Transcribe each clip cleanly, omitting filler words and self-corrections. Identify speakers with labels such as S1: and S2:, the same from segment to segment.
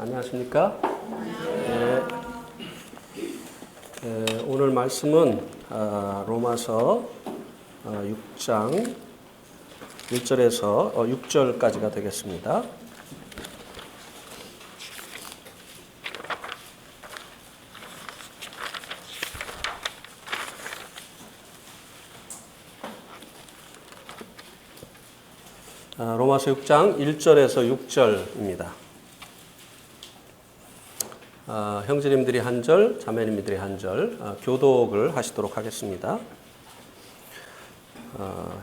S1: 안녕하십니까? 오늘 말씀은 로마서 6장 1절에서 6절까지가 되겠습니다. 로마서 6장 1절에서 6절입니다. 형제님들이 한 절, 자매님들이 한 절, 교독을 하시도록 하겠습니다.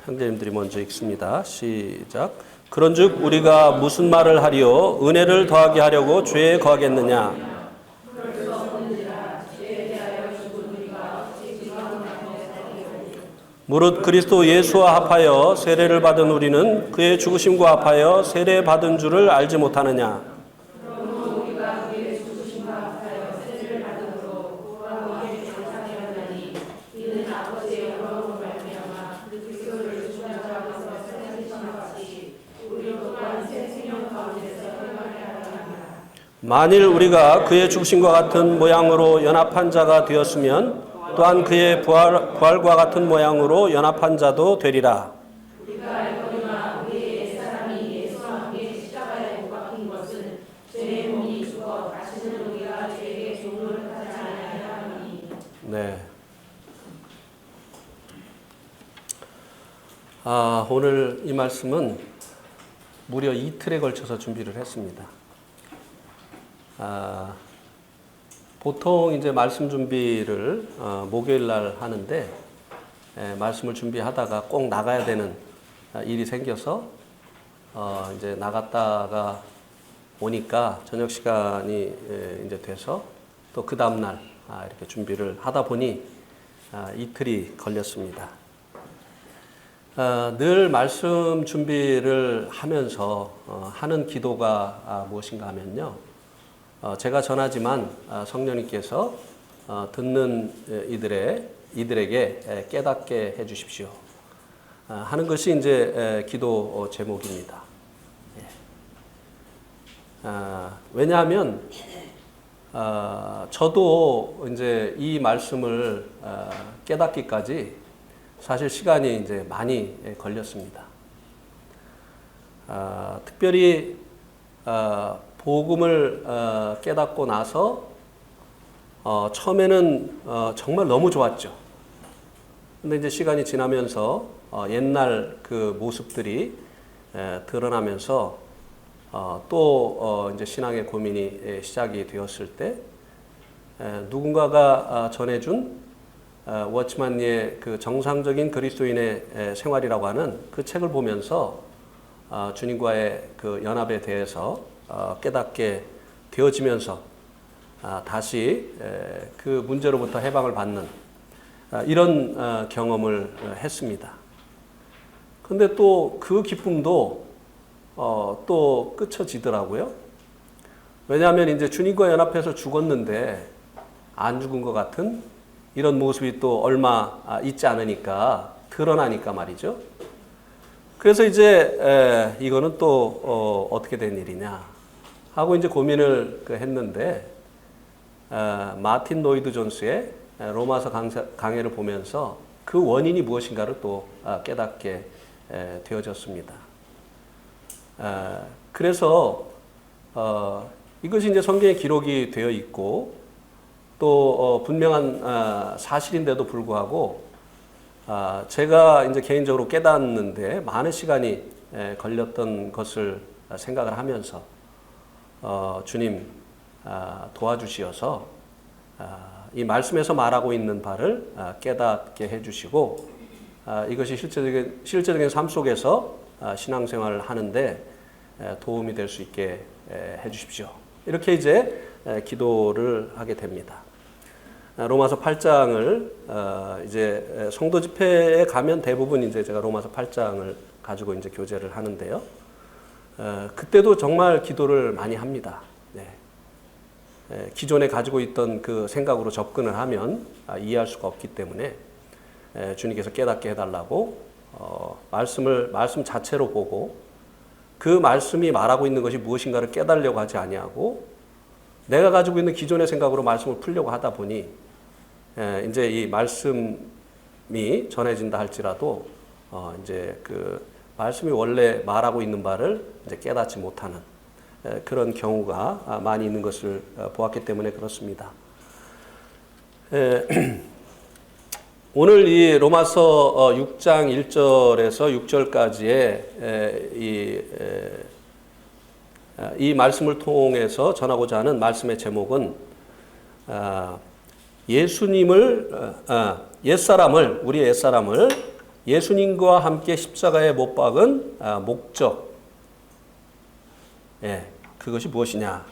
S1: 형제님들이 먼저 읽습니다. 시작. 그런즉 우리가 무슨 말을 하리요? 은혜를 더하게 하려고 죄에 거하겠느냐? 무릇 그리스도 예수와 합하여 세례를 받은 우리는 그의 죽으심과 합하여 세례 받은 줄을 알지 못하느냐? 만일 우리가 그의 죽으심과 같은 모양으로 연합한 자가 되었으면 또한 그의 부활과 같은 모양으로 연합한 자도 되리라. 우리가 알거니와 우리의 옛사람이 예수와 함께 십자가에 못 박힌 것은 죄의 몸이 죽어 다시는 우리가 죄에게 종노릇 하지 아니하려 함이니. 네. 오늘 이 말씀은 무려 이틀에 걸쳐서 준비를 했습니다. 보통 이제 말씀 준비를 목요일 날 하는데 말씀을 준비하다가 꼭 나가야 되는 일이 생겨서 이제 나갔다가 오니까 저녁 시간이 이제 돼서 또 그 다음 날 이렇게 준비를 하다 보니 이틀이 걸렸습니다. 늘 말씀 준비를 하면서 하는 기도가 무엇인가 하면요. 제가 전하지만 성령님께서 듣는 이들에게 깨닫게 해 주십시오. 하는 것이 이제 기도 제목입니다. 왜냐하면 저도 이제 이 말씀을 깨닫기까지 사실 시간이 이제 많이 걸렸습니다. 특별히 복음을 깨닫고 나서 처음에는 정말 너무 좋았죠. 근데 이제 시간이 지나면서 옛날 그 모습들이 드러나면서 또 이제 신앙의 고민이 시작이 되었을 때 누군가가 전해준 워치만리의 그 정상적인 그리스도인의 생활이라고 하는 그 책을 보면서 주님과의 그 연합에 대해서 깨닫게 되어지면서 다시 그 문제로부터 해방을 받는 이런 경험을 했습니다. 그런데 또 그 기쁨도 또 끝쳐지더라고요. 왜냐하면 이제 주님과 연합해서 죽었는데 안 죽은 것 같은 이런 모습이 또 얼마 있지 않으니까 드러나니까 말이죠. 그래서 이제 이거는 또 어떻게 된 일이냐 하고 이제 고민을 했는데 마틴 로이드 존스의 로마서 강해를 보면서 그 원인이 무엇인가를 또 깨닫게 되어졌습니다. 그래서 이것이 이제 성경에 기록이 되어 있고 또 분명한 사실인데도 불구하고 제가 이제 개인적으로 깨닫는데 많은 시간이 걸렸던 것을 생각을 하면서 주님 도와주시어서 이 말씀에서 말하고 있는 바를 깨닫게 해주시고 이것이 실제적인 삶 속에서 신앙생활을 하는데 도움이 될 수 있게 해주십시오. 이렇게 이제 기도를 하게 됩니다. 로마서 8장을 이제 성도 집회에 가면 대부분 이제 제가 로마서 8장을 가지고 이제 교제를 하는데요. 그때도 정말 기도를 많이 합니다. 네. 기존에 가지고 있던 그 생각으로 접근을 하면 이해할 수가 없기 때문에 주님께서 깨닫게 해달라고 말씀 자체로 보고 그 말씀이 말하고 있는 것이 무엇인가를 깨달으려고 하지 아니하고 내가 가지고 있는 기존의 생각으로 말씀을 풀려고 하다 보니 이제 이 말씀이 전해진다 할지라도 이제 그 말씀이 원래 말하고 있는 바를 이제 깨닫지 못하는 그런 경우가 많이 있는 것을 보았기 때문에 그렇습니다. 오늘 이 로마서 6장 1절에서 6절까지의 이 말씀을 통해서 전하고자 하는 말씀의 제목은 우리 옛사람을 예수님과 함께 십자가에 못 박은 목적, 그것이 무엇이냐?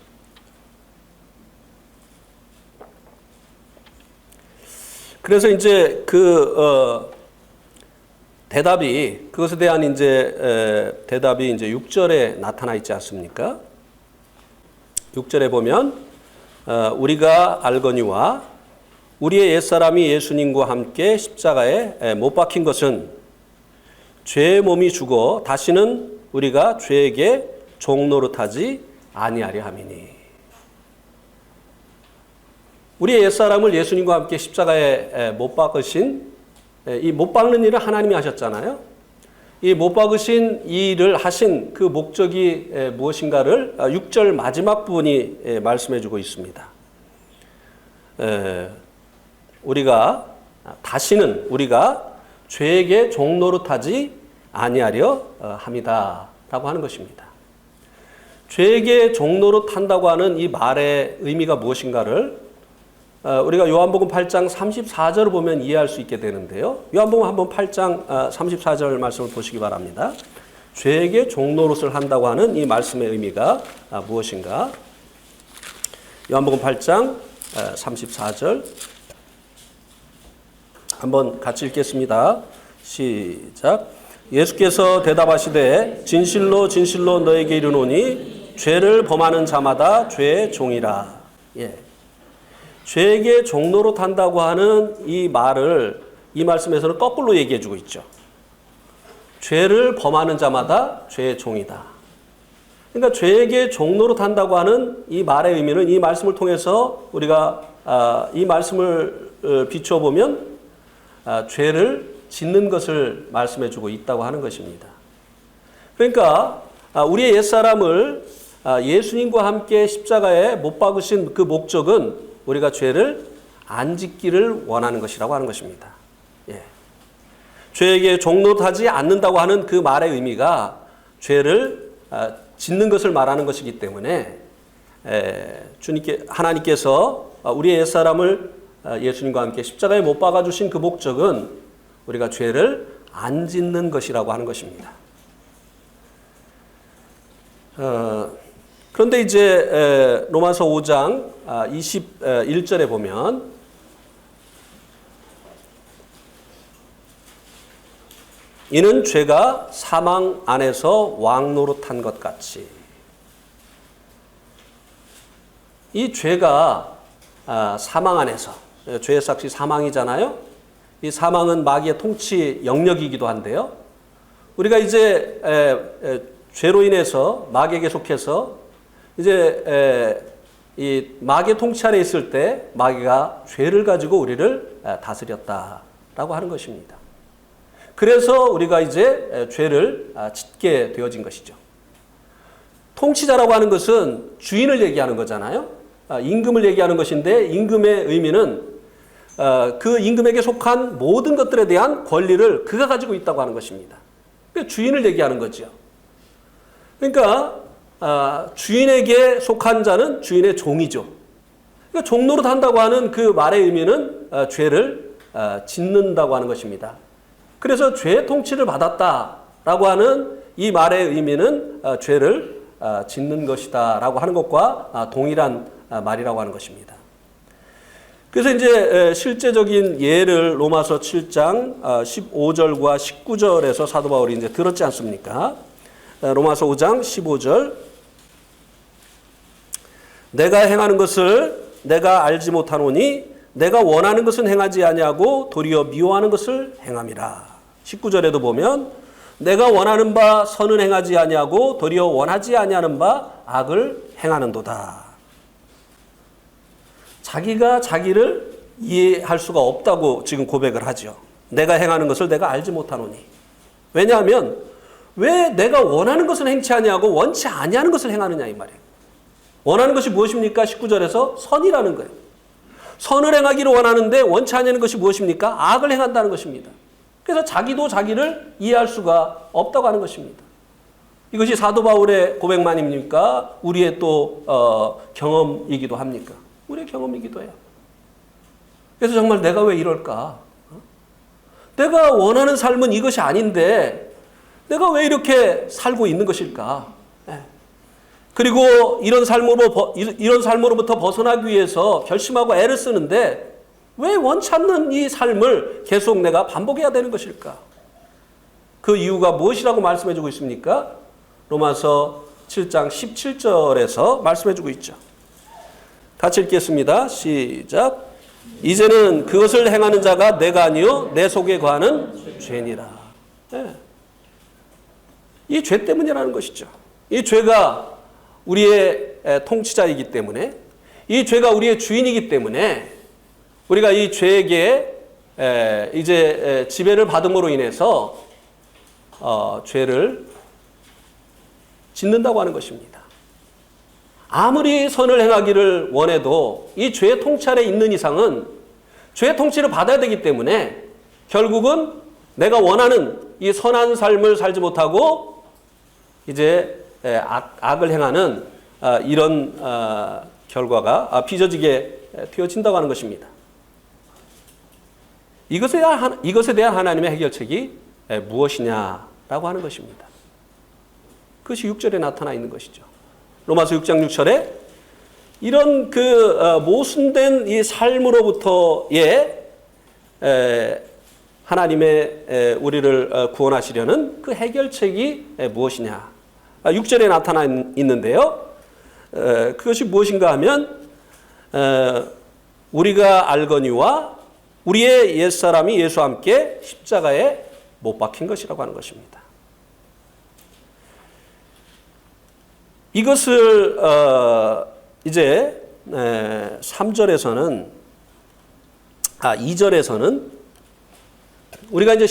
S1: 그래서 이제 대답이, 그것에 대한 이제 대답이 이제 6절에 나타나 있지 않습니까? 6절에 보면 우리가 알거니와 우리의 옛사람이 예수님과 함께 십자가에 못 박힌 것은 죄의 몸이 죽어 다시는 우리가 죄에게 종노릇하지 아니하려 함이니. 우리의 옛사람을 예수님과 함께 십자가에 못 박으신, 이 못 박는 일을 하나님이 하셨잖아요. 이 못 박으신 이 일을 하신 그 목적이 무엇인가를 6절 마지막 부분이 말씀해 주고 있습니다. 다시는 우리가 죄에게 종노릇하지 아니하려 함이다 라고 하는 것입니다. 죄에게 종노릇한다고 하는 이 말의 의미가 무엇인가를 우리가 요한복음 8장 34절을 보면 이해할 수 있게 되는데요. 요한복음 한번 8장 34절 말씀을 보시기 바랍니다. 죄에게 종노릇을 한다고 하는 이 말씀의 의미가 무엇인가? 요한복음 8장 34절 한번 같이 읽겠습니다. 시작. 예수께서 대답하시되 진실로 진실로 너에게 이르노니 죄를 범하는 자마다 죄의 종이라. 죄에게 종노릇한다고 하는 이 말을 이 말씀에서는 거꾸로 얘기해 주고 있죠. 죄를 범하는 자마다 죄의 종이다. 그러니까 죄에게 종노릇한다고 하는 이 말의 의미는 이 말씀을 통해서 우리가 이 말씀을 비춰보면 죄를 짓는 것을 말씀해 주고 있다고 하는 것입니다. 그러니까 우리의 옛사람을 예수님과 함께 십자가에 못 박으신 그 목적은 우리가 죄를 안 짓기를 원하는 것이라고 하는 것입니다. 죄에게 종노릇하지 않는다고 하는 그 말의 의미가 죄를 짓는 것을 말하는 것이기 때문에 하나님께서 우리의 옛사람을 예수님과 함께 십자가에 못 박아주신 그 목적은 우리가 죄를 안 짓는 것이라고 하는 것입니다. 그런데 이제 로마서 5장 21절에 보면 이는 죄가 사망 안에서 왕노릇한 것 같이, 이 죄가 사망 안에서, 죄의 삭시 사망이잖아요. 이 사망은 마귀의 통치 영역이기도 한데요. 우리가 이제 죄로 인해서 마귀에게 속해서 이제 이 마귀의 통치 아래 있을 때 마귀가 죄를 가지고 우리를 다스렸다라고 하는 것입니다. 그래서 우리가 이제 죄를 짓게 되어진 것이죠. 통치자라고 하는 것은 주인을 얘기하는 거잖아요. 임금을 얘기하는 것인데 임금의 의미는 그 임금에게 속한 모든 것들에 대한 권리를 그가 가지고 있다고 하는 것입니다. 그러니까 주인을 얘기하는 거죠. 그러니까 주인에게 속한 자는 주인의 종이죠. 그러니까 종노릇 한다고 하는 그 말의 의미는 죄를 짓는다고 하는 것입니다. 그래서 죄의 통치를 받았다라고 하는 이 말의 의미는 죄를 짓는 것이다 라고 하는 것과 동일한 말이라고 하는 것입니다. 그래서 이제 실제적인 예를 로마서 7장 15절과 19절에서 사도 바울이 이제 들었지 않습니까? 로마서 5장 15절. 내가 행하는 것을 내가 알지 못하노니 내가 원하는 것은 행하지 아니하고 도리어 미워하는 것을 행함이라. 19절에도 보면 내가 원하는 바 선은 행하지 아니하고 도리어 원하지 아니하는 바 악을 행하는도다. 자기가 자기를 이해할 수가 없다고 지금 고백을 하죠. 내가 행하는 것을 내가 알지 못하노니. 왜냐하면 왜 내가 원하는 것을 행치 아니하고 원치 아니하는 것을 행하느냐 이 말이에요. 원하는 것이 무엇입니까? 19절에서 선이라는 거예요. 선을 행하기를 원하는데 원치 아니하는 것이 무엇입니까? 악을 행한다는 것입니다. 그래서 자기도 자기를 이해할 수가 없다고 하는 것입니다. 이것이 사도 바울의 고백만입니까? 우리의 또 경험이기도 합니까? 우리의 경험이기도 해요. 그래서 정말 내가 왜 이럴까? 내가 원하는 삶은 이것이 아닌데 내가 왜 이렇게 살고 있는 것일까? 그리고 이런 삶으로부터 벗어나기 위해서 결심하고 애를 쓰는데 왜 원치 않는 이 삶을 계속 내가 반복해야 되는 것일까? 그 이유가 무엇이라고 말씀해주고 있습니까? 로마서 7장 17절에서 말씀해주고 있죠. 같이 읽겠습니다. 시작. 이제는 그것을 행하는 자가 내가 아니요 내 속에 거하는 죄니라. 네. 이 죄 때문이라는 것이죠. 이 죄가 우리의 통치자이기 때문에, 이 죄가 우리의 주인이기 때문에 우리가 이 죄에게 이제 지배를 받음으로 인해서 죄를 짓는다고 하는 것입니다. 아무리 선을 행하기를 원해도 이 죄의 통치 아래 있는 이상은 죄의 통치를 받아야 되기 때문에 결국은 내가 원하는 이 선한 삶을 살지 못하고 이제 악을 행하는 이런 결과가 빚어지게 되어진다고 하는 것입니다. 이것에 대한 하나님의 해결책이 무엇이냐라고 하는 것입니다. 그것이 6절에 나타나 있는 것이죠. 로마서 6장 6절에 이런 모순된 이 삶으로부터의 하나님의 우리를 구원하시려는 그 해결책이 무엇이냐. 6절에 나타나 있는데요. 그것이 무엇인가 하면 우리가 알거니와 우리의 옛사람이 예수와 함께 십자가에 못 박힌 것이라고 하는 것입니다. 이것을 이제 3절에서는 2절에서는 우리가 이제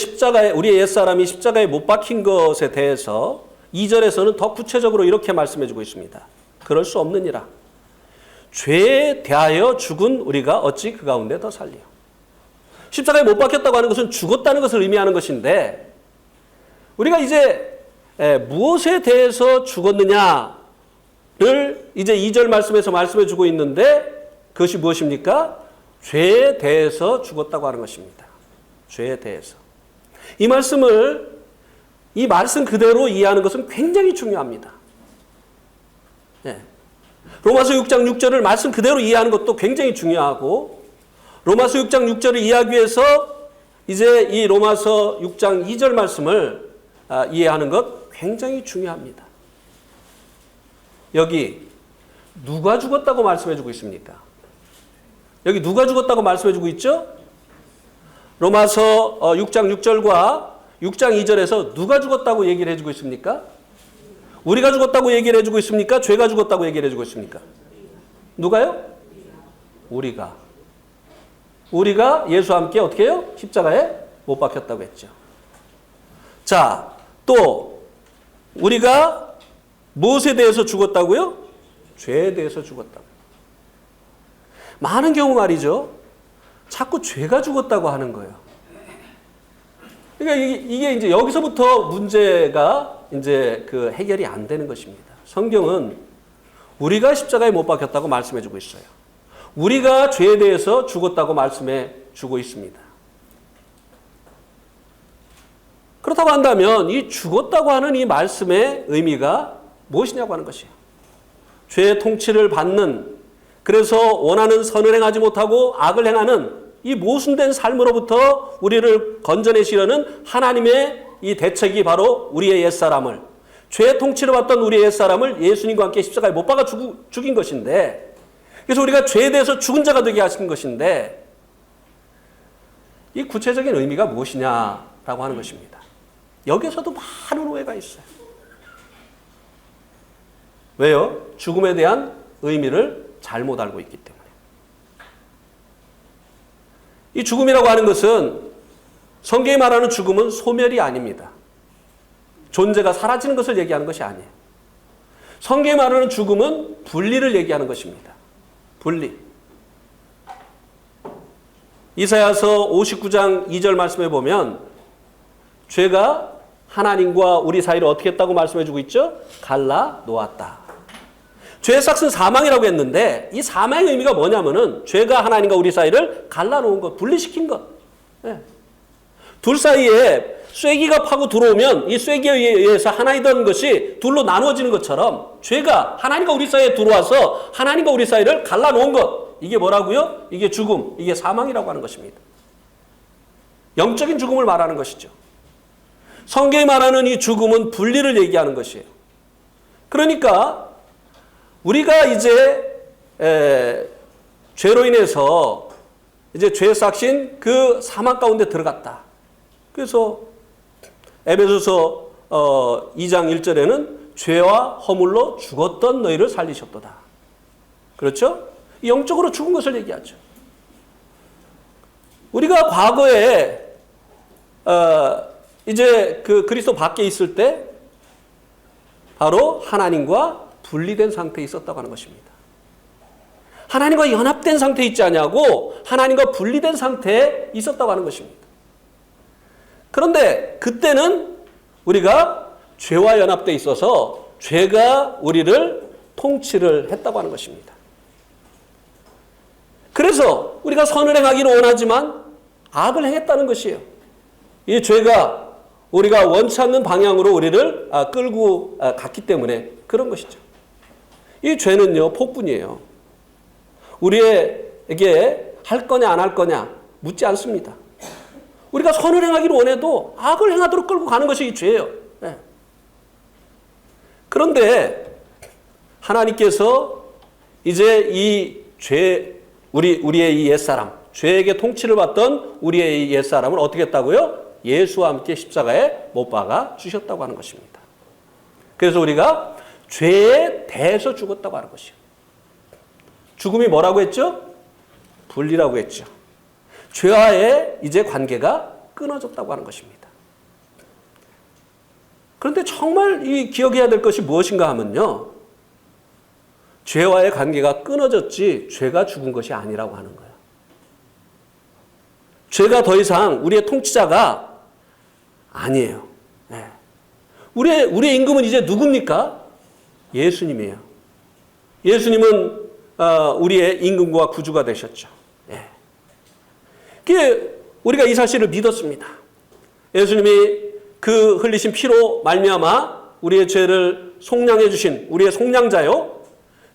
S1: 우리의 옛사람이 십자가에 못 박힌 것에 대해서 2절에서는 더 구체적으로 이렇게 말씀해 주고 있습니다. 그럴 수 없느니라. 죄에 대하여 죽은 우리가 어찌 그 가운데 더 살리요. 십자가에 못 박혔다고 하는 것은 죽었다는 것을 의미하는 것인데 우리가 이제 무엇에 대해서 죽었느냐를 이제 2절 말씀에서 말씀해 주고 있는데 그것이 무엇입니까? 죄에 대해서 죽었다고 하는 것입니다. 죄에 대해서. 이 말씀 그대로 이해하는 것은 굉장히 중요합니다. 네. 로마서 6장 6절을 말씀 그대로 이해하는 것도 굉장히 중요하고 로마서 6장 6절을 이해하기 위해서 이제 이 로마서 6장 2절 말씀을 이해하는 것 굉장히 중요합니다. 여기 누가 죽었다고 말씀해 주고 있습니까? 여기 누가 죽었다고 말씀해 주고 있죠? 로마서 6장 6절과 6장 2절에서 누가 죽었다고 얘기를 해주고 있습니까? 우리가 죽었다고 얘기를 해주고 있습니까? 죄가 죽었다고 얘기를 해주고 있습니까? 누가요? 우리가 예수와 함께 어떻게 해요? 십자가에 못 박혔다고 했죠. 자, 또 우리가 무엇에 대해서 죽었다고요? 죄에 대해서 죽었다고. 많은 경우 말이죠. 자꾸 죄가 죽었다고 하는 거예요. 그러니까 이게 이제 여기서부터 문제가 이제 그 해결이 안 되는 것입니다. 성경은 우리가 십자가에 못 박혔다고 말씀해 주고 있어요. 우리가 죄에 대해서 죽었다고 말씀해 주고 있습니다. 그렇다고 한다면 이 죽었다고 하는 이 말씀의 의미가 무엇이냐고 하는 것이에요. 죄의 통치를 받는, 그래서 원하는 선을 행하지 못하고 악을 행하는 이 모순된 삶으로부터 우리를 건져내시려는 하나님의 이 대책이 바로 우리의 옛사람을, 죄의 통치를 받던 우리의 옛사람을 예수님과 함께 십자가에 못 박아 죽인 것인데, 그래서 우리가 죄에 대해서 죽은 자가 되게 하신 것인데, 이 구체적인 의미가 무엇이냐라고 하는 것입니다. 여기서도 많은 오해가 있어요. 왜요? 죽음에 대한 의미를 잘못 알고 있기 때문에. 이 죽음이라고 하는 것은 성경이 말하는 죽음은 소멸이 아닙니다. 존재가 사라지는 것을 얘기하는 것이 아니에요. 성경이 말하는 죽음은 분리를 얘기하는 것입니다. 분리. 이사야서 59장 2절 말씀에 보면 죄가 하나님과 우리 사이를 어떻게 했다고 말씀해 주고 있죠? 갈라 놓았다. 죄의 삭은 사망이라고 했는데 이 사망의 의미가 뭐냐면은 죄가 하나님과 우리 사이를 갈라놓은 것, 분리시킨 것. 네. 둘 사이에 쐐기가 파고 들어오면 이 쐐기에 의해서 하나이던 것이 둘로 나누어지는 것처럼 죄가 하나님과 우리 사이에 들어와서 하나님과 우리 사이를 갈라놓은 것. 이게 뭐라고요? 이게 죽음, 이게 사망이라고 하는 것입니다. 영적인 죽음을 말하는 것이죠. 성경이 말하는 이 죽음은 분리를 얘기하는 것이에요. 그러니까 우리가 이제 죄로 인해서 이제 죄 삭신 그 사망 가운데 들어갔다. 그래서 에베소서 2장 1절에는 죄와 허물로 죽었던 너희를 살리셨도다. 그렇죠? 영적으로 죽은 것을 얘기하죠. 우리가 과거에 이제 그 그리스도 밖에 있을 때 바로 하나님과 분리된 상태에 있었다고 하는 것입니다. 하나님과 연합된 상태에 있지 않냐고 하나님과 분리된 상태에 있었다고 하는 것입니다. 그런데 그때는 우리가 죄와 연합돼 있어서 죄가 우리를 통치를 했다고 하는 것입니다. 그래서 우리가 선을 행하기를 원하지만 악을 행했다는 것이에요. 이 죄가 우리가 원치 않는 방향으로 우리를 끌고 갔기 때문에 그런 것이죠. 이 죄는요, 폭군이에요. 우리에게 할 거냐 안 할 거냐 묻지 않습니다. 우리가 선을 행하기를 원해도 악을 행하도록 끌고 가는 것이 이 죄예요. 네. 그런데 하나님께서 이제 이 죄, 우리의 이 옛사람, 죄에게 통치를 받던 우리의 이 옛사람을 어떻게 했다고요? 예수와 함께 십자가에 못 박아 주셨다고 하는 것입니다. 그래서 우리가 죄에 대해서 죽었다고 하는 것이에요. 죽음이 뭐라고 했죠? 분리라고 했죠. 죄와의 이제 관계가 끊어졌다고 하는 것입니다. 그런데 정말 이 기억해야 될 것이 무엇인가 하면요. 죄와의 관계가 끊어졌지 죄가 죽은 것이 아니라고 하는 거예요. 죄가 더 이상 우리의 통치자가 아니에요. 네. 우리의 임금은 이제 누굽니까? 예수님이에요. 예수님은 우리의 임금과 구주가 되셨죠. 네. 우리가 이 사실을 믿었습니다. 예수님이 그 흘리신 피로 말미암아 우리의 죄를 속량해 주신 우리의 속량자요.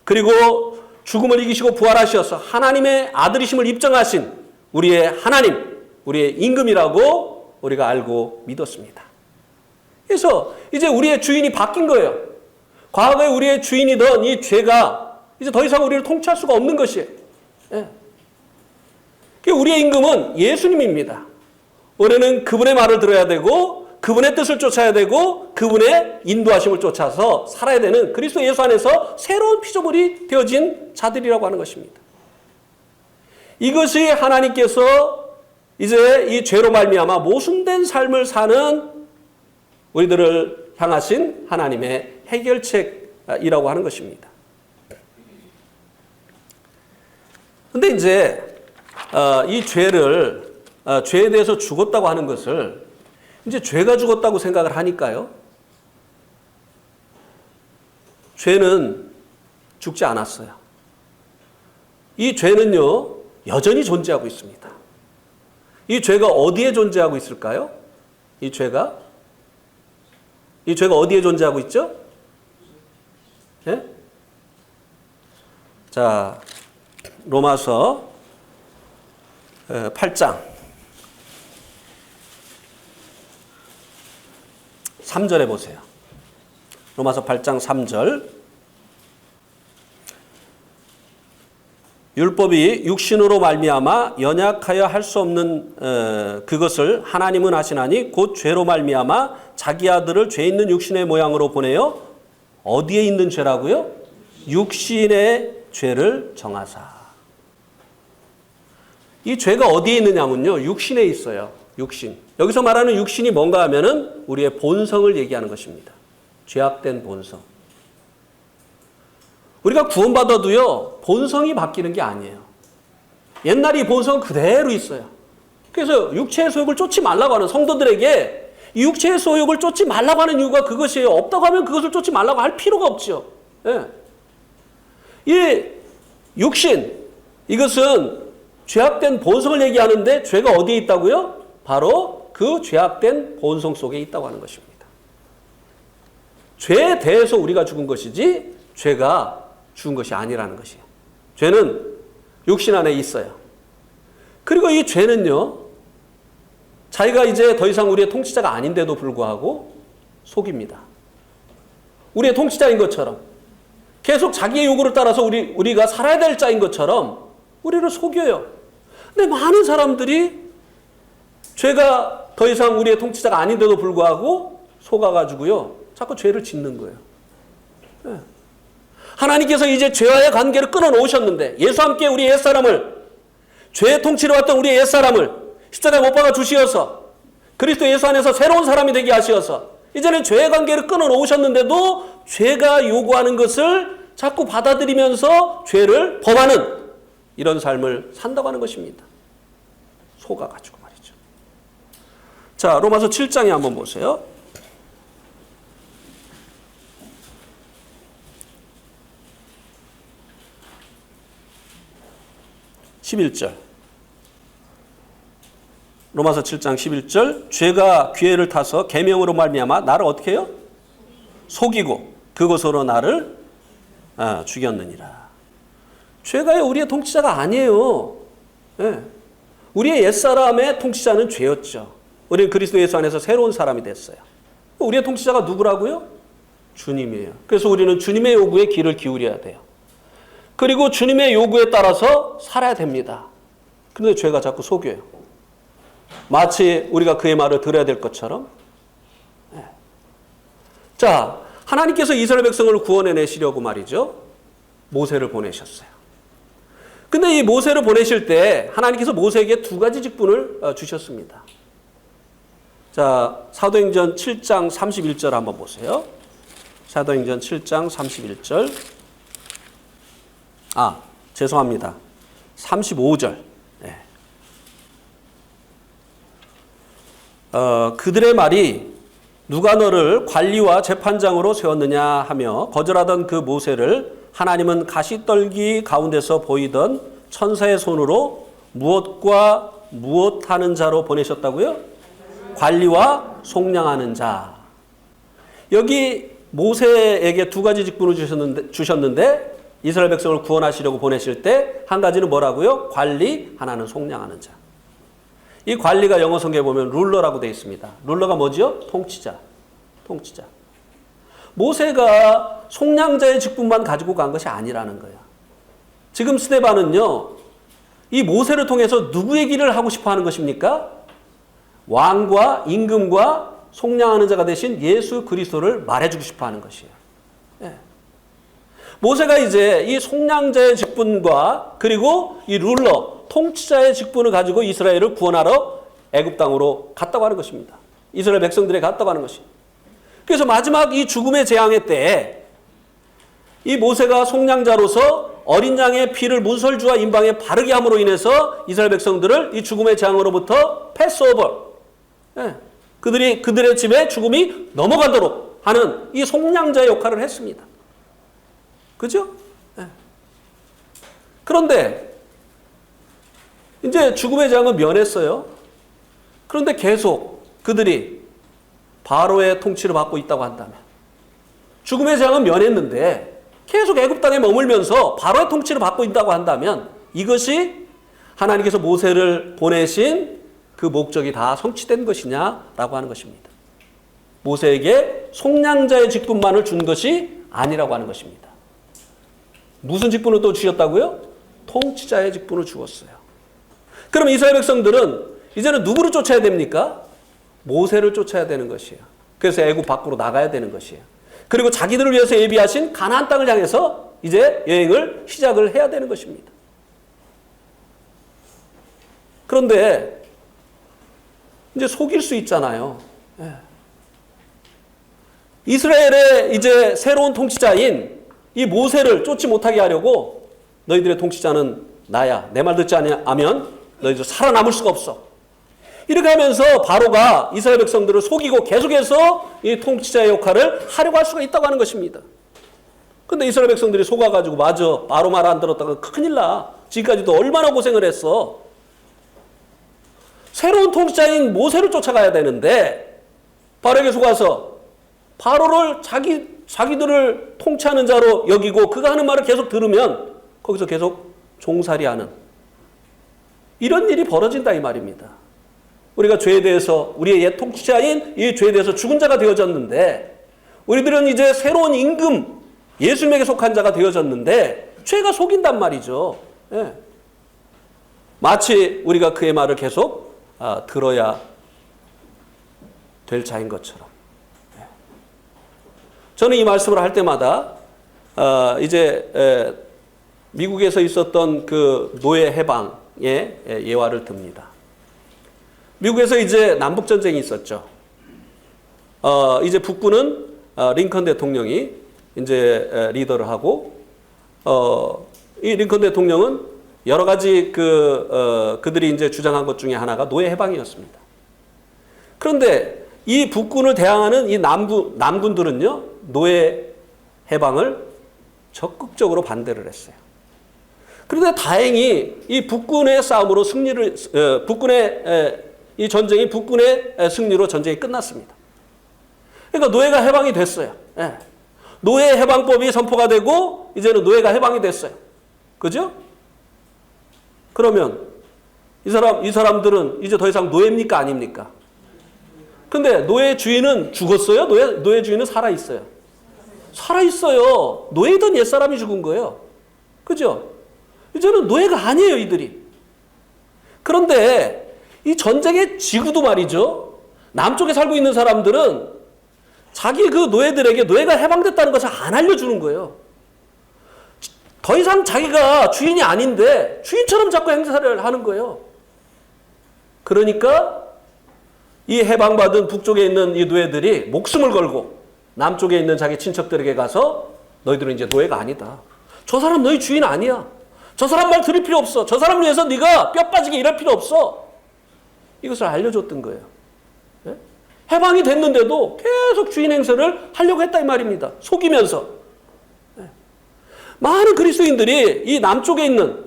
S1: 그리고 죽음을 이기시고 부활하셔서 하나님의 아들이심을 입증하신 우리의 하나님, 우리의 임금이라고 우리가 알고 믿었습니다. 그래서 이제 우리의 주인이 바뀐 거예요. 과거에 우리의 주인이던 이 죄가 이제 더 이상 우리를 통치할 수가 없는 것이에요. 예. 우리의 임금은 예수님입니다. 우리는 그분의 말을 들어야 되고 그분의 뜻을 쫓아야 되고 그분의 인도하심을 쫓아서 살아야 되는 그리스도 예수 안에서 새로운 피조물이 되어진 자들이라고 하는 것입니다. 이것이 하나님께서 이제 이 죄로 말미암아 모순된 삶을 사는 우리들을 향하신 하나님의 해결책이라고 하는 것입니다. 그런데 이제 이 죄에 대해서 죽었다고 하는 것을 이제 죄가 죽었다고 생각을 하니까요. 죄는 죽지 않았어요. 이 죄는요, 여전히 존재하고 있습니다. 이 죄가 어디에 존재하고 있을까요? 이 죄가 어디에 존재하고 있죠? 예? 자, 로마서 8장 3절에 보세요. 로마서 8장 3절. 율법이 육신으로 말미암아 연약하여 할 수 없는 그것을 하나님은 하시나니 곧 죄로 말미암아 자기 아들을 죄 있는 육신의 모양으로 보내어 어디에 있는 죄라고요? 육신의 죄를 정하사. 이 죄가 어디에 있느냐면요. 육신에 있어요. 육신. 여기서 말하는 육신이 뭔가 하면은 우리의 본성을 얘기하는 것입니다. 죄악된 본성. 우리가 구원받아도요. 본성이 바뀌는 게 아니에요. 옛날 이 본성은 그대로 있어요. 그래서 육체의 소욕을 쫓지 말라고 하는 성도들에게 이 육체의 소욕을 쫓지 말라고 하는 이유가 그것이에요. 없다고 하면 그것을 쫓지 말라고 할 필요가 없죠. 예. 이 육신, 이것은 죄악된 본성을 얘기하는데 죄가 어디에 있다고요? 바로 그 죄악된 본성 속에 있다고 하는 것입니다. 죄에 대해서 우리가 죽은 것이지 죄가 죽은 것이 아니라는 것이에요. 죄는 육신 안에 있어요. 그리고 이 죄는요, 자기가 이제 더 이상 우리의 통치자가 아닌데도 불구하고 속입니다. 우리의 통치자인 것처럼 계속 자기의 요구를 따라서 우리가 살아야 될 자인 것처럼 우리를 속여요. 근데 많은 사람들이 죄가 더 이상 우리의 통치자가 아닌데도 불구하고 속아가지고요, 자꾸 죄를 짓는 거예요. 네. 하나님께서 이제 죄와의 관계를 끊어놓으셨는데 예수와 함께 우리 옛사람을, 죄의 통치로 왔던 우리의 옛사람을 십자가에 못 박아 주시어서 그리스도 예수 안에서 새로운 사람이 되게 하시어서 이제는 죄의 관계를 끊어놓으셨는데도 죄가 요구하는 것을 자꾸 받아들이면서 죄를 범하는 이런 삶을 산다고 하는 것입니다. 속아가지고 말이죠. 자, 로마서 7장에 한번 보세요. 11절. 로마서 7장 11절. 죄가 기회를 타서 계명으로 말미암아 나를 어떻게 해요? 속이고 그것으로 나를 죽였느니라. 죄가 우리의 통치자가 아니에요. 네. 우리의 옛사람의 통치자는 죄였죠. 우리는 그리스도 예수 안에서 새로운 사람이 됐어요. 우리의 통치자가 누구라고요? 주님이에요. 그래서 우리는 주님의 요구에 귀를 기울여야 돼요. 그리고 주님의 요구에 따라서 살아야 됩니다. 그런데 죄가 자꾸 속여요. 마치 우리가 그의 말을 들어야 될 것처럼. 네. 자, 하나님께서 이스라엘 백성을 구원해내시려고 말이죠, 모세를 보내셨어요. 근데 이 모세를 보내실 때 하나님께서 모세에게 두 가지 직분을 주셨습니다. 자, 사도행전 7장 31절 한번 보세요. 사도행전 7장 31절. 죄송합니다. 35절. 네. 그들의 말이 누가 너를 관리와 재판장으로 세웠느냐 하며 거절하던 그 모세를 하나님은 가시떨기 가운데서 보이던 천사의 손으로 무엇과 무엇하는 자로 보내셨다고요? 관리와 속량하는 자. 여기 모세에게 두 가지 직분을 주셨는데 이스라엘 백성을 구원하시려고 보내실 때 한 가지는 뭐라고요? 관리, 하나는 속량하는 자. 이 관리가 영어 성경에 보면 룰러라고 되어 있습니다. 룰러가 뭐지요? 통치자. 통치자. 모세가 속량자의 직분만 가지고 간 것이 아니라는 거예요. 지금 스데반은요, 이 모세를 통해서 누구의 길을 하고 싶어 하는 것입니까? 왕과 임금과 속량하는 자가 되신 예수 그리스도를 말해주고 싶어 하는 것이에요. 네. 모세가 이제 이 속량자의 직분과 그리고 이 룰러, 통치자의 직분을 가지고 이스라엘을 구원하러 애굽 땅으로 갔다고 하는 것입니다. 이스라엘 백성들에 갔다고 하는 것입니다. 그래서 마지막 이 죽음의 재앙의 때에 이 모세가 속량자로서 어린 양의 피를 문설주와 임방에 바르게 함으로 인해서 이스라엘 백성들을 이 죽음의 재앙으로부터 패스오버, 그들의 집에 죽음이 넘어가도록 하는 이 속량자의 역할을 했습니다. 그죠? 그런데 이제 죽음의 재앙은 면했어요. 그런데 계속 그들이 바로의 통치를 받고 있다고 한다면, 죽음의 재앙은 면했는데 계속 애굽 땅에 머물면서 바로의 통치를 받고 있다고 한다면 이것이 하나님께서 모세를 보내신 그 목적이 다 성취된 것이냐라고 하는 것입니다. 모세에게 속량자의 직분만을 준 것이 아니라고 하는 것입니다. 무슨 직분을 또 주셨다고요? 통치자의 직분을 주었어요. 그럼 이스라엘 백성들은 이제는 누구를 쫓아야 됩니까? 모세를 쫓아야 되는 것이에요. 그래서 애굽 밖으로 나가야 되는 것이에요. 그리고 자기들을 위해서 예비하신 가나안 땅을 향해서 이제 여행을 시작을 해야 되는 것입니다. 그런데 이제 속일 수 있잖아요. 예. 이스라엘의 이제 새로운 통치자인 이 모세를 쫓지 못하게 하려고 너희들의 통치자는 나야. 내 말 듣지 않으면 너희들 살아남을 수가 없어. 이렇게 하면서 바로가 이스라엘 백성들을 속이고 계속해서 이 통치자의 역할을 하려고 할 수가 있다고 하는 것입니다. 근데 이스라엘 백성들이 속아가지고 맞아. 바로 말 안 들었다가 큰일 나. 지금까지도 얼마나 고생을 했어. 새로운 통치자인 모세를 쫓아가야 되는데 바로에게 속아서 바로를 자기들을 통치하는 자로 여기고 그가 하는 말을 계속 들으면 거기서 계속 종살이하는 이런 일이 벌어진다 이 말입니다. 우리가 죄에 대해서 우리의 옛 통치자인 이 죄에 대해서 죽은 자가 되어졌는데 우리들은 이제 새로운 임금 예수님에게 속한 자가 되어졌는데 죄가 속인단 말이죠. 예. 마치 우리가 그의 말을 계속 들어야 될 자인 것처럼. 예. 저는 이 말씀을 할 때마다 이제 미국에서 있었던 그 노예 해방의 예화를 듭니다. 미국에서 이제 남북전쟁이 있었죠. 이제 북부는 링컨 대통령이 이제 리더를 하고, 이 링컨 대통령은 여러 가지 그들이 이제 주장한 것 중에 하나가 노예 해방이었습니다. 그런데 이 북군을 대항하는 이 남군들은요, 노예 해방을 적극적으로 반대를 했어요. 그런데 다행히 이 북군의 싸움으로 이 전쟁이 북군의 승리로 전쟁이 끝났습니다. 그러니까 노예가 해방이 됐어요. 예. 노예 해방법이 선포가 되고 이제는 노예가 해방이 됐어요. 그죠? 그러면 이 사람들은 이제 더 이상 노예입니까? 아닙니까? 근데 노예 주인은 죽었어요? 노예 주인은 살아있어요. 살아있어요. 노예던 옛사람이 죽은 거예요. 그죠? 이제는 노예가 아니에요, 이들이. 그런데 이 전쟁의 지구도 말이죠. 남쪽에 살고 있는 사람들은 자기 그 노예들에게 노예가 해방됐다는 것을 안 알려주는 거예요. 더 이상 자기가 주인이 아닌데 주인처럼 자꾸 행사를 하는 거예요. 그러니까 이 해방받은 북쪽에 있는 이 노예들이 목숨을 걸고 남쪽에 있는 자기 친척들에게 가서 너희들은 이제 노예가 아니다. 저 사람 너희 주인 아니야. 저 사람 말 들을 필요 없어. 저 사람을 위해서 네가 뼈 빠지게 일할 필요 없어. 이것을 알려줬던 거예요. 네? 해방이 됐는데도 계속 주인 행세를 하려고 했다 이 말입니다. 속이면서. 네. 많은 그리스도인들이 이 남쪽에 있는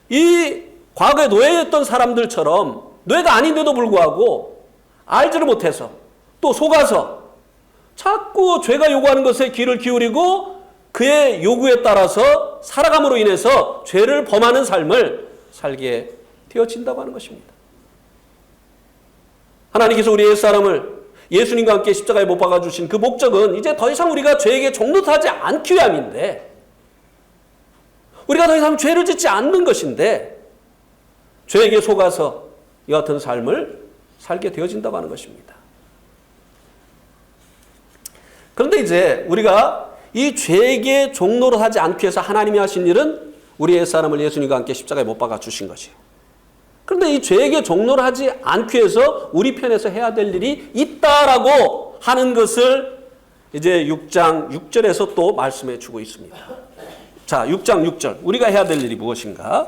S1: 이 과거에 노예였던 사람들처럼 노예가 아닌데도 불구하고 알지를 못해서 또 속아서 자꾸 죄가 요구하는 것에 귀를 기울이고 그의 요구에 따라서 살아감으로 인해서 죄를 범하는 삶을 살게 되어진다고 하는 것입니다. 하나님께서 우리 옛사람을 예수님과 함께 십자가에 못 박아주신 그 목적은 이제 더 이상 우리가 죄에게 종노하지 않기 위함인데 우리가 더 이상 죄를 짓지 않는 것인데 죄에게 속아서 이 같은 삶을 살게 되어진다고 하는 것입니다. 그런데 이제 우리가 이 죄에게 종노릇하지 않기 위해서 하나님이 하신 일은 우리 옛사람을 예수님과 함께 십자가에 못 박아주신 것이에요. 그런데 이 죄에게 종노릇하지 않기 위해서 우리 편에서 해야 될 일이 있다라고 하는 것을 이제 6장 6절에서 또 말씀해 주고 있습니다. 자, 6장 6절. 우리가 해야 될 일이 무엇인가?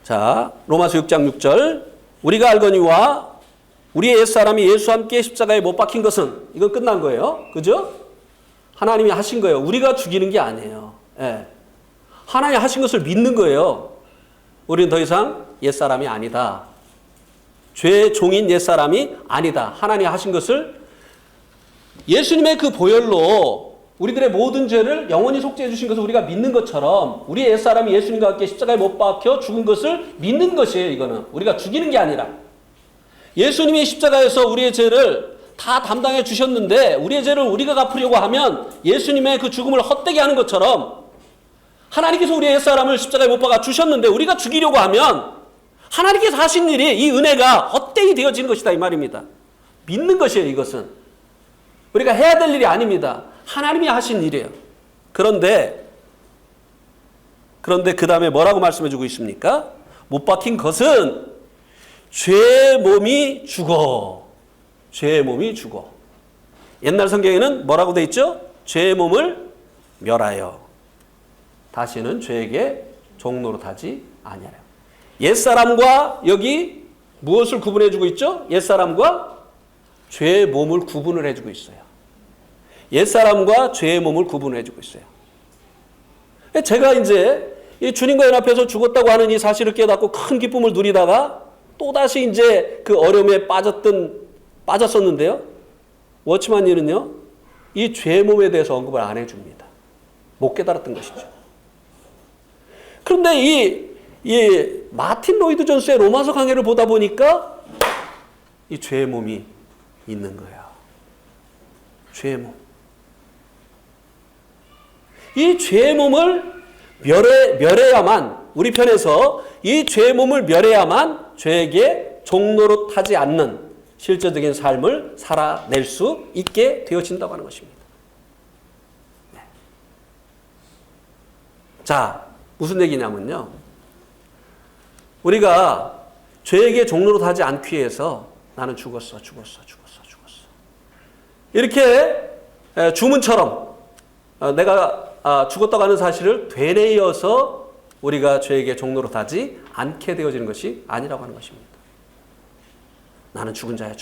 S1: 자, 로마서 6장 6절. 우리가 알거니와 우리의 옛사람이 예수와 함께 십자가에 못 박힌 것은 이건 끝난 거예요. 그죠? 하나님이 하신 거예요. 우리가 죽이는 게 아니에요. 예. 하나님이 하신 것을 믿는 거예요. 우리는 더 이상 옛사람이 아니다. 죄의 종인 옛사람이 아니다. 하나님이 하신 것을 예수님의 그 보혈로 우리들의 모든 죄를 영원히 속죄해 주신 것을 우리가 믿는 것처럼 우리의 옛사람이 예수님과 함께 십자가에 못 박혀 죽은 것을 믿는 것이에요. 이거는 우리가 죽이는 게 아니라 예수님이 십자가에서 우리의 죄를 다 담당해 주셨는데 우리의 죄를 우리가 갚으려고 하면 예수님의 그 죽음을 헛되게 하는 것처럼 하나님께서 우리의 옛사람을 십자가에 못 박아 주셨는데 우리가 죽이려고 하면 하나님께서 하신 일이 이 은혜가 헛되이 되어지는 것이다 이 말입니다. 믿는 것이에요. 이것은 우리가 해야 될 일이 아닙니다. 하나님이 하신 일이에요. 그런데 그 다음에 뭐라고 말씀해 주고 있습니까? 못 박힌 것은 죄의 몸이 죽어. 죄의 몸이 죽어. 옛날 성경에는 뭐라고 돼 있죠? 죄의 몸을 멸하여 다시는 죄에게 종노릇하지 아니하라. 옛사람과 여기 무엇을 구분해 주고 있죠? 옛사람과 죄의 몸을 구분을 해주고 있어요. 옛사람과 죄의 몸을 구분해 주고 있어요. 제가 이제 이 주님과 연합해서 죽었다고 하는 이 사실을 깨닫고 큰 기쁨을 누리다가 또다시 이제 그 어려움에 빠졌었는데요. 워치만 일은요, 이 죄의 몸에 대해서 언급을 안 해줍니다. 못 깨달았던 것이죠. 그런데 이 마틴 로이드 존스의 로마서 강해를 보다 보니까 이 죄의 몸이 있는 거예요. 죄의 몸. 이 죄의 몸을 멸해야만, 우리 편에서 이 죄의 몸을 멸해야만 죄에게 종노릇하지 않는 실제적인 삶을 살아낼 수 있게 되어진다고 하는 것입니다. 네. 자, 무슨 얘기냐면요. 우리가 죄에게 종노릇하지 않기 위해서 나는 죽었어. 이렇게 주문처럼 내가 죽었다고 하는 사실을 되뇌어서 우리가 죄에게 종노릇하지 않게 되어지는 것이 아니라고 하는 것입니다. 나는 죽은 자야.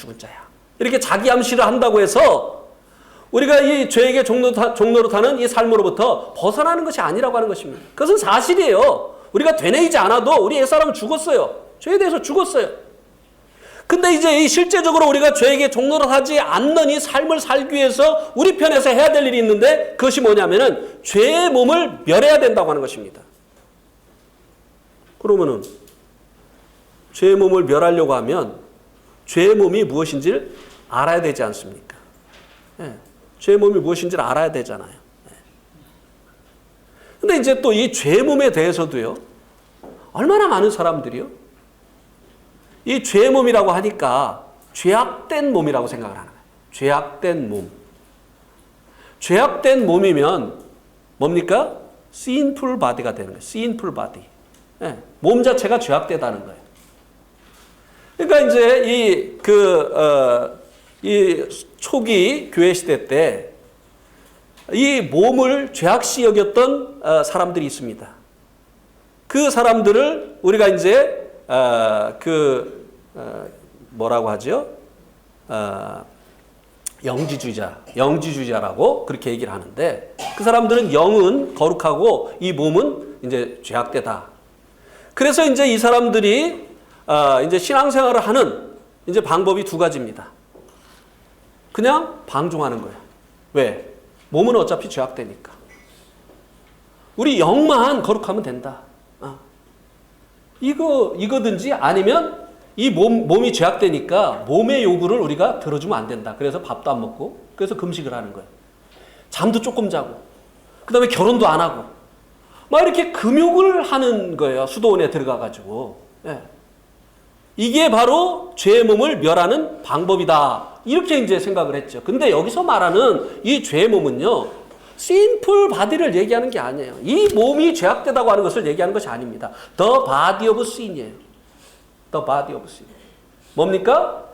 S1: 이렇게 자기 암시를 한다고 해서 우리가 이 죄에게 종노릇하는 이 삶으로부터 벗어나는 것이 아니라고 하는 것입니다. 그것은 사실이에요. 우리가 되뇌이지 않아도 우리 옛사람은 죽었어요. 죄에 대해서 죽었어요. 근데 이제 이 실제적으로 우리가 죄에게 종노릇하지 않는 이 삶을 살기 위해서 우리 편에서 해야 될 일이 있는데 그것이 뭐냐면은 죄의 몸을 멸해야 된다고 하는 것입니다. 그러면은 죄의 몸을 멸하려고 하면 죄의 몸이 무엇인지를 알아야 되지 않습니까? 네. 죄의 몸이 무엇인지를 알아야 되잖아요. 네. 근데 이제 또 이 죄의 몸에 대해서도요, 얼마나 많은 사람들이요, 이 죄의 몸이라고 하니까 죄악된 몸이라고 생각을 하는 거예요. 죄악된 몸. 죄악된 몸이면 뭡니까? sinful body가 되는 거예요. sinful body. 네. 몸 자체가 죄악되다는 거예요. 그러니까 이제 이 초기 교회 시대 때 이 몸을 죄악시 여겼던 사람들이 있습니다. 그 사람들을 우리가 이제 뭐라고 하죠? 영지주의자라고 그렇게 얘기를 하는데, 그 사람들은 영은 거룩하고 이 몸은 이제 죄악되다. 그래서 이제 이 사람들이 이제 신앙생활을 하는 이제 방법이 두 가지입니다. 그냥 방종하는 거예요. 왜? 몸은 어차피 죄악되니까. 우리 영만 거룩하면 된다. 이거든지 아니면 이 몸이 죄악되니까 몸의 요구를 우리가 들어주면 안 된다. 그래서 밥도 안 먹고, 그래서 금식을 하는 거예요. 잠도 조금 자고, 그 다음에 결혼도 안 하고, 막 이렇게 금욕을 하는 거예요. 수도원에 들어가가지고. 예. 이게 바로 죄의 몸을 멸하는 방법이다. 이렇게 이제 생각을 했죠. 근데 여기서 말하는 이 죄의 몸은요, 심플 바디를 얘기하는 게 아니에요. 이 몸이 죄악되다고 하는 것을 얘기하는 것이 아닙니다. The body of sin이에요. The body of sin. 뭡니까?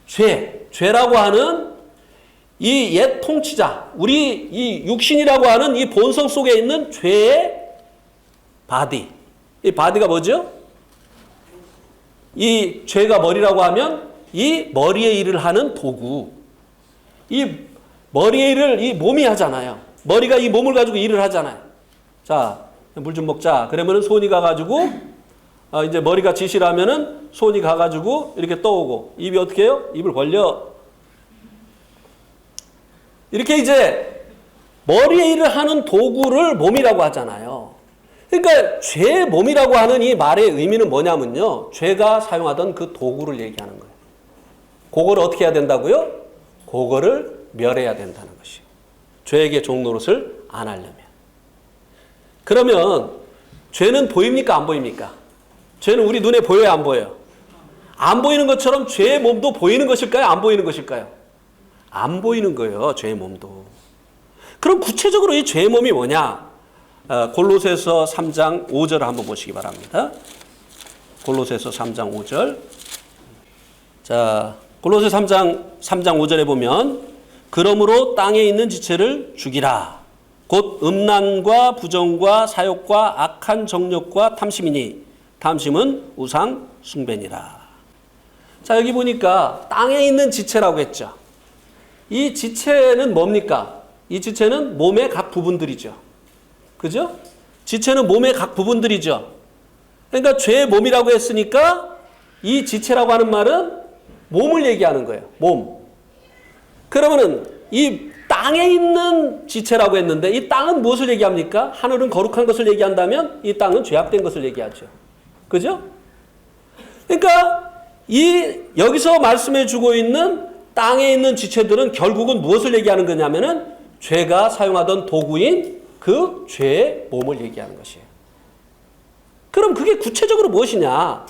S1: 죄라고 하는 이 옛 통치자, 우리 이 육신이라고 하는 이 본성 속에 있는 죄의 바디. 이 바디가 뭐죠? 이 죄가 머리라고 하면 이 머리의 일을 하는 도구. 이 머리의 일을 이 몸이 하잖아요. 머리가 이 몸을 가지고 일을 하잖아요. 자, 물 좀 먹자. 그러면은 손이 가가지고, 이제 머리가 지시를 하면은 손이 가가지고 이렇게 떠오고, 입이 어떻게 해요? 입을 벌려. 이렇게 이제 머리의 일을 하는 도구를 몸이라고 하잖아요. 그러니까 죄의 몸이라고 하는 이 말의 의미는 뭐냐면요, 죄가 사용하던 그 도구를 얘기하는 거예요. 그거를 어떻게 해야 된다고요? 그거를 멸해야 된다는 것이에요. 죄에게 종노릇을 안 하려면. 그러면 죄는 보입니까? 안 보입니까? 죄는 우리 눈에 보여요? 안 보여요? 안 보이는 것처럼 죄의 몸도 보이는 것일까요? 안 보이는 것일까요? 안 보이는 거예요. 죄의 몸도. 그럼 구체적으로 이 죄의 몸이 뭐냐? 골로새서 3장 5절을 한번 보시기 바랍니다. 골로새서 3장 5절. 자, 골로새 3장 5절에 보면 그러므로 땅에 있는 지체를 죽이라. 곧 음란과 부정과 사욕과 악한 정욕과 탐심이니 탐심은 우상 숭배니라. 자, 여기 보니까 땅에 있는 지체라고 했죠. 이 지체는 뭡니까? 이 지체는 몸의 각 부분들이죠. 그죠? 지체는 몸의 각 부분들이죠. 그러니까 죄의 몸이라고 했으니까 이 지체라고 하는 말은 몸을 얘기하는 거예요. 몸. 그러면은 이 땅에 있는 지체라고 했는데 이 땅은 무엇을 얘기합니까? 하늘은 거룩한 것을 얘기한다면 이 땅은 죄악된 것을 얘기하죠. 그죠? 그러니까 여기서 말씀해 주고 있는 땅에 있는 지체들은 결국은 무엇을 얘기하는 거냐면은 죄가 사용하던 도구인 그 죄의 몸을 얘기하는 것이에요. 그럼 그게 구체적으로 무엇이냐?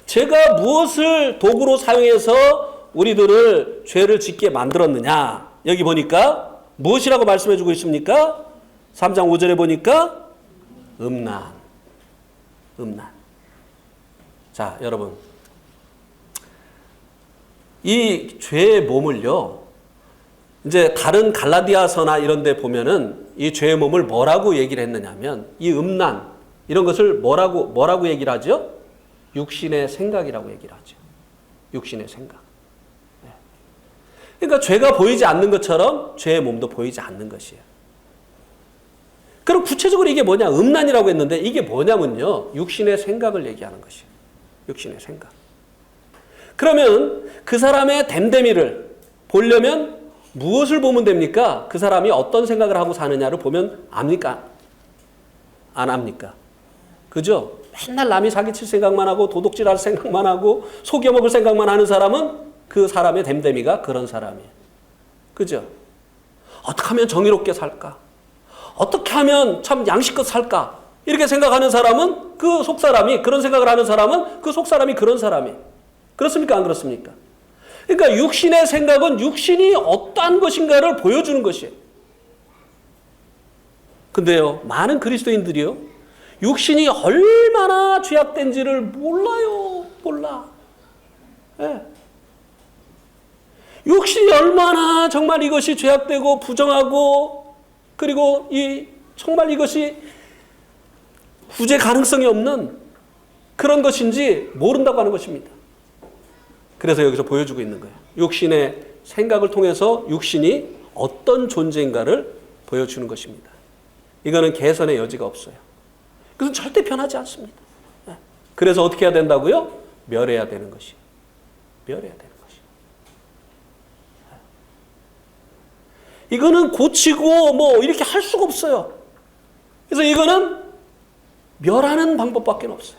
S1: 죄가 무엇을 도구로 사용해서 우리들을 죄를 짓게 만들었느냐? 여기 보니까 무엇이라고 말씀해 주고 있습니까? 3장 5절에 보니까 음란. 자, 여러분. 이 죄의 몸을요, 이제 다른 갈라디아서나 이런 데 보면은 이 죄의 몸을 뭐라고 얘기를 했느냐면 이 음란, 이런 것을 뭐라고 얘기를 하죠? 육신의 생각이라고 얘기를 하죠. 육신의 생각. 그러니까 죄가 보이지 않는 것처럼 죄의 몸도 보이지 않는 것이에요. 그럼 구체적으로 이게 뭐냐? 음란이라고 했는데 이게 뭐냐면요. 육신의 생각을 얘기하는 것이에요. 육신의 생각. 그러면 그 사람의 됨됨이를 보려면 무엇을 보면 됩니까? 그 사람이 어떤 생각을 하고 사느냐를 보면 압니까? 안 압니까? 그죠? 맨날 남이 사기칠 생각만 하고 도둑질할 생각만 하고 속여먹을 생각만 하는 사람은 그 사람의 됨됨이가 그런 사람이에요. 그죠? 어떻게 하면 정의롭게 살까? 어떻게 하면 참 양식껏 살까? 이렇게 생각하는 사람은 그 속사람이, 그런 생각을 하는 사람은 그 속사람이 그런 사람이에요. 그렇습니까? 안 그렇습니까? 그러니까 육신의 생각은 육신이 어떠한 것인가를 보여주는 것이에요. 근데요, 많은 그리스도인들이요, 육신이 얼마나 죄악된지를 몰라요. 몰라. 네. 육신이 얼마나 정말 이것이 죄악되고 부정하고 그리고 정말 이것이 구제 가능성이 없는 그런 것인지 모른다고 하는 것입니다. 그래서 여기서 보여주고 있는 거예요. 육신의 생각을 통해서 육신이 어떤 존재인가를 보여주는 것입니다. 이거는 개선의 여지가 없어요. 그것은 절대 변하지 않습니다. 그래서 어떻게 해야 된다고요? 멸해야 되는 것이에요. 멸해야 되는 것이에요. 이거는 고치고 뭐 이렇게 할 수가 없어요. 그래서 이거는 멸하는 방법밖에 없어요.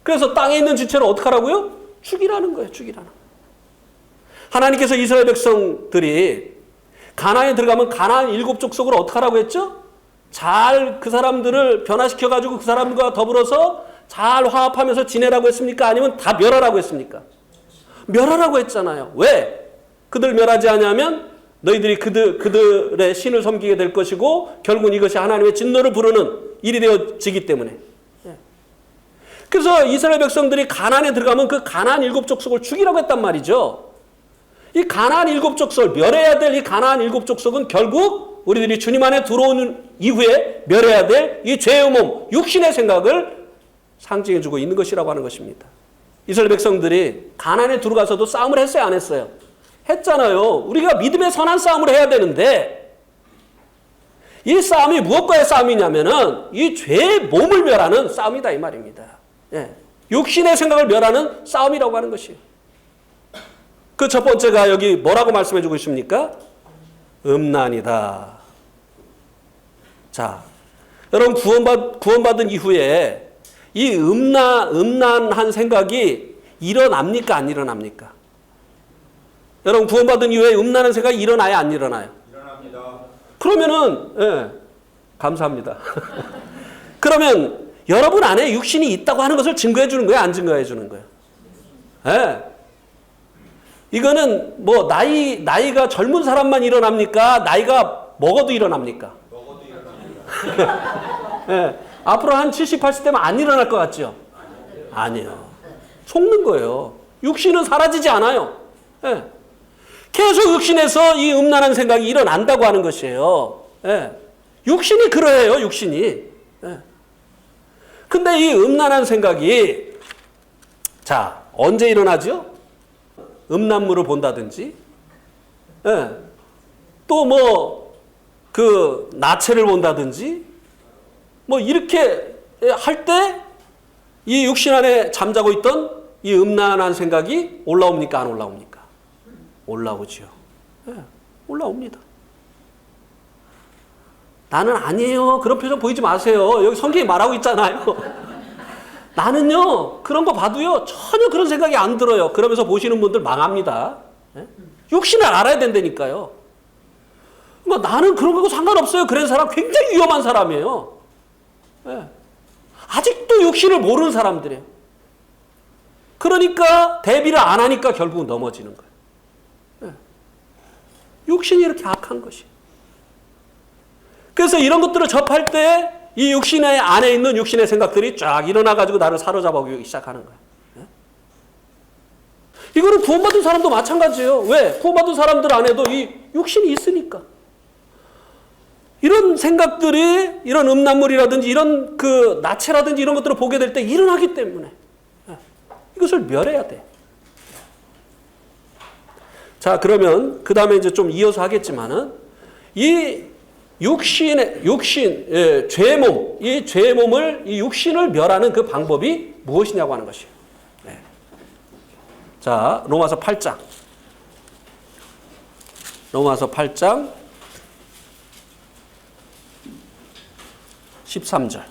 S1: 그래서 땅에 있는 지체를 어떻게 하라고요? 죽이라는 거예요. 죽이라는 거예요. 하나님께서 이스라엘 백성들이 가나안에 들어가면 가나안 7족속을 어떻게 하라고 했죠? 잘 그 사람들을 변화시켜가지고 그 사람과 더불어서 잘 화합하면서 지내라고 했습니까? 아니면 다 멸하라고 했습니까? 멸하라고 했잖아요. 왜? 그들 멸하지 않으면 너희들이 그들의 신을 섬기게 될 것이고 결국은 이것이 하나님의 진노를 부르는 일이 되어지기 때문에. 그래서 이스라엘 백성들이 가나안에 들어가면 그 가나안 7족속을 죽이라고 했단 말이죠. 이 가나안 7족속, 멸해야 될 이 가나안 7족속은 결국 우리들이 주님 안에 들어오는 이후에 멸해야 될 이 죄의 몸, 육신의 생각을 상징해주고 있는 것이라고 하는 것입니다. 이스라엘 백성들이 가나안에 들어가서도 싸움을 했어요, 안 했어요? 했잖아요. 우리가 믿음의 선한 싸움을 해야 되는데 이 싸움이 무엇과의 싸움이냐면은 이 죄의 몸을 멸하는 싸움이다 이 말입니다. 육신의 생각을 멸하는 싸움이라고 하는 것이에요. 그 첫 번째가 여기 뭐라고 말씀해 주고 있습니까? 음란이다. 자, 여러분 구원받은 이후에 이 음란한 생각이 일어납니까? 안 일어납니까? 여러분 구원받은 이후에 음란한 생각이 일어나요? 안 일어나요?
S2: 일어납니다.
S1: 그러면은 감사합니다. 그러면 여러분 안에 육신이 있다고 하는 것을 증거해 주는 거예요? 안 증거해 주는 거예요? 이거는 뭐 나이가 젊은 사람만 일어납니까? 나이가 먹어도 일어납니까? 예, 앞으로 한 70, 80대면 안 일어날 것 같죠? 아니에요. 속는 거예요. 육신은 사라지지 않아요. 예. 계속 육신에서 이 음란한 생각이 일어난다고 하는 것이에요. 예. 육신이 그러해요, 육신이. 예. 근데 이 음란한 생각이, 자, 언제 일어나죠? 음란물을 본다든지, 예. 또 뭐, 나체를 본다든지, 뭐, 이렇게 할 때, 이 육신 안에 잠자고 있던 이 음란한 생각이 올라옵니까? 안 올라옵니까? 올라오죠. 예. 올라옵니다. 나는 아니에요. 그런 표정 보이지 마세요. 여기 성경이 말하고 있잖아요. 나는요, 그런 거 봐도요, 전혀 그런 생각이 안 들어요. 그러면서 보시는 분들 망합니다. 예? 육신을 알아야 된다니까요. 그러니까 나는 그런 거고 상관없어요. 그런 사람 굉장히 위험한 사람이에요. 예. 아직도 육신을 모르는 사람들이에요. 그러니까 대비를 안 하니까 결국 넘어지는 거예요. 예. 육신이 이렇게 악한 것이. 그래서 이런 것들을 접할 때 이 육신의 안에 있는 육신의 생각들이 쫙 일어나가지고 나를 사로잡아오기 시작하는 거예요. 예? 이거는 구원받은 사람도 마찬가지예요. 왜? 구원받은 사람들 안에도 이 육신이 있으니까. 이런 생각들이, 이런 음란물이라든지, 이런 나체라든지 이런 것들을 보게 될 때 일어나기 때문에. 예. 이것을 멸해야 돼. 자, 그러면, 그 다음에 이제 좀 이어서 하겠지만은, 이 죄의 몸, 이 죄의 몸을, 이 육신을 멸하는 그 방법이 무엇이냐고 하는 것이에요. 네. 자, 로마서 8장. 로마서 8장 13절.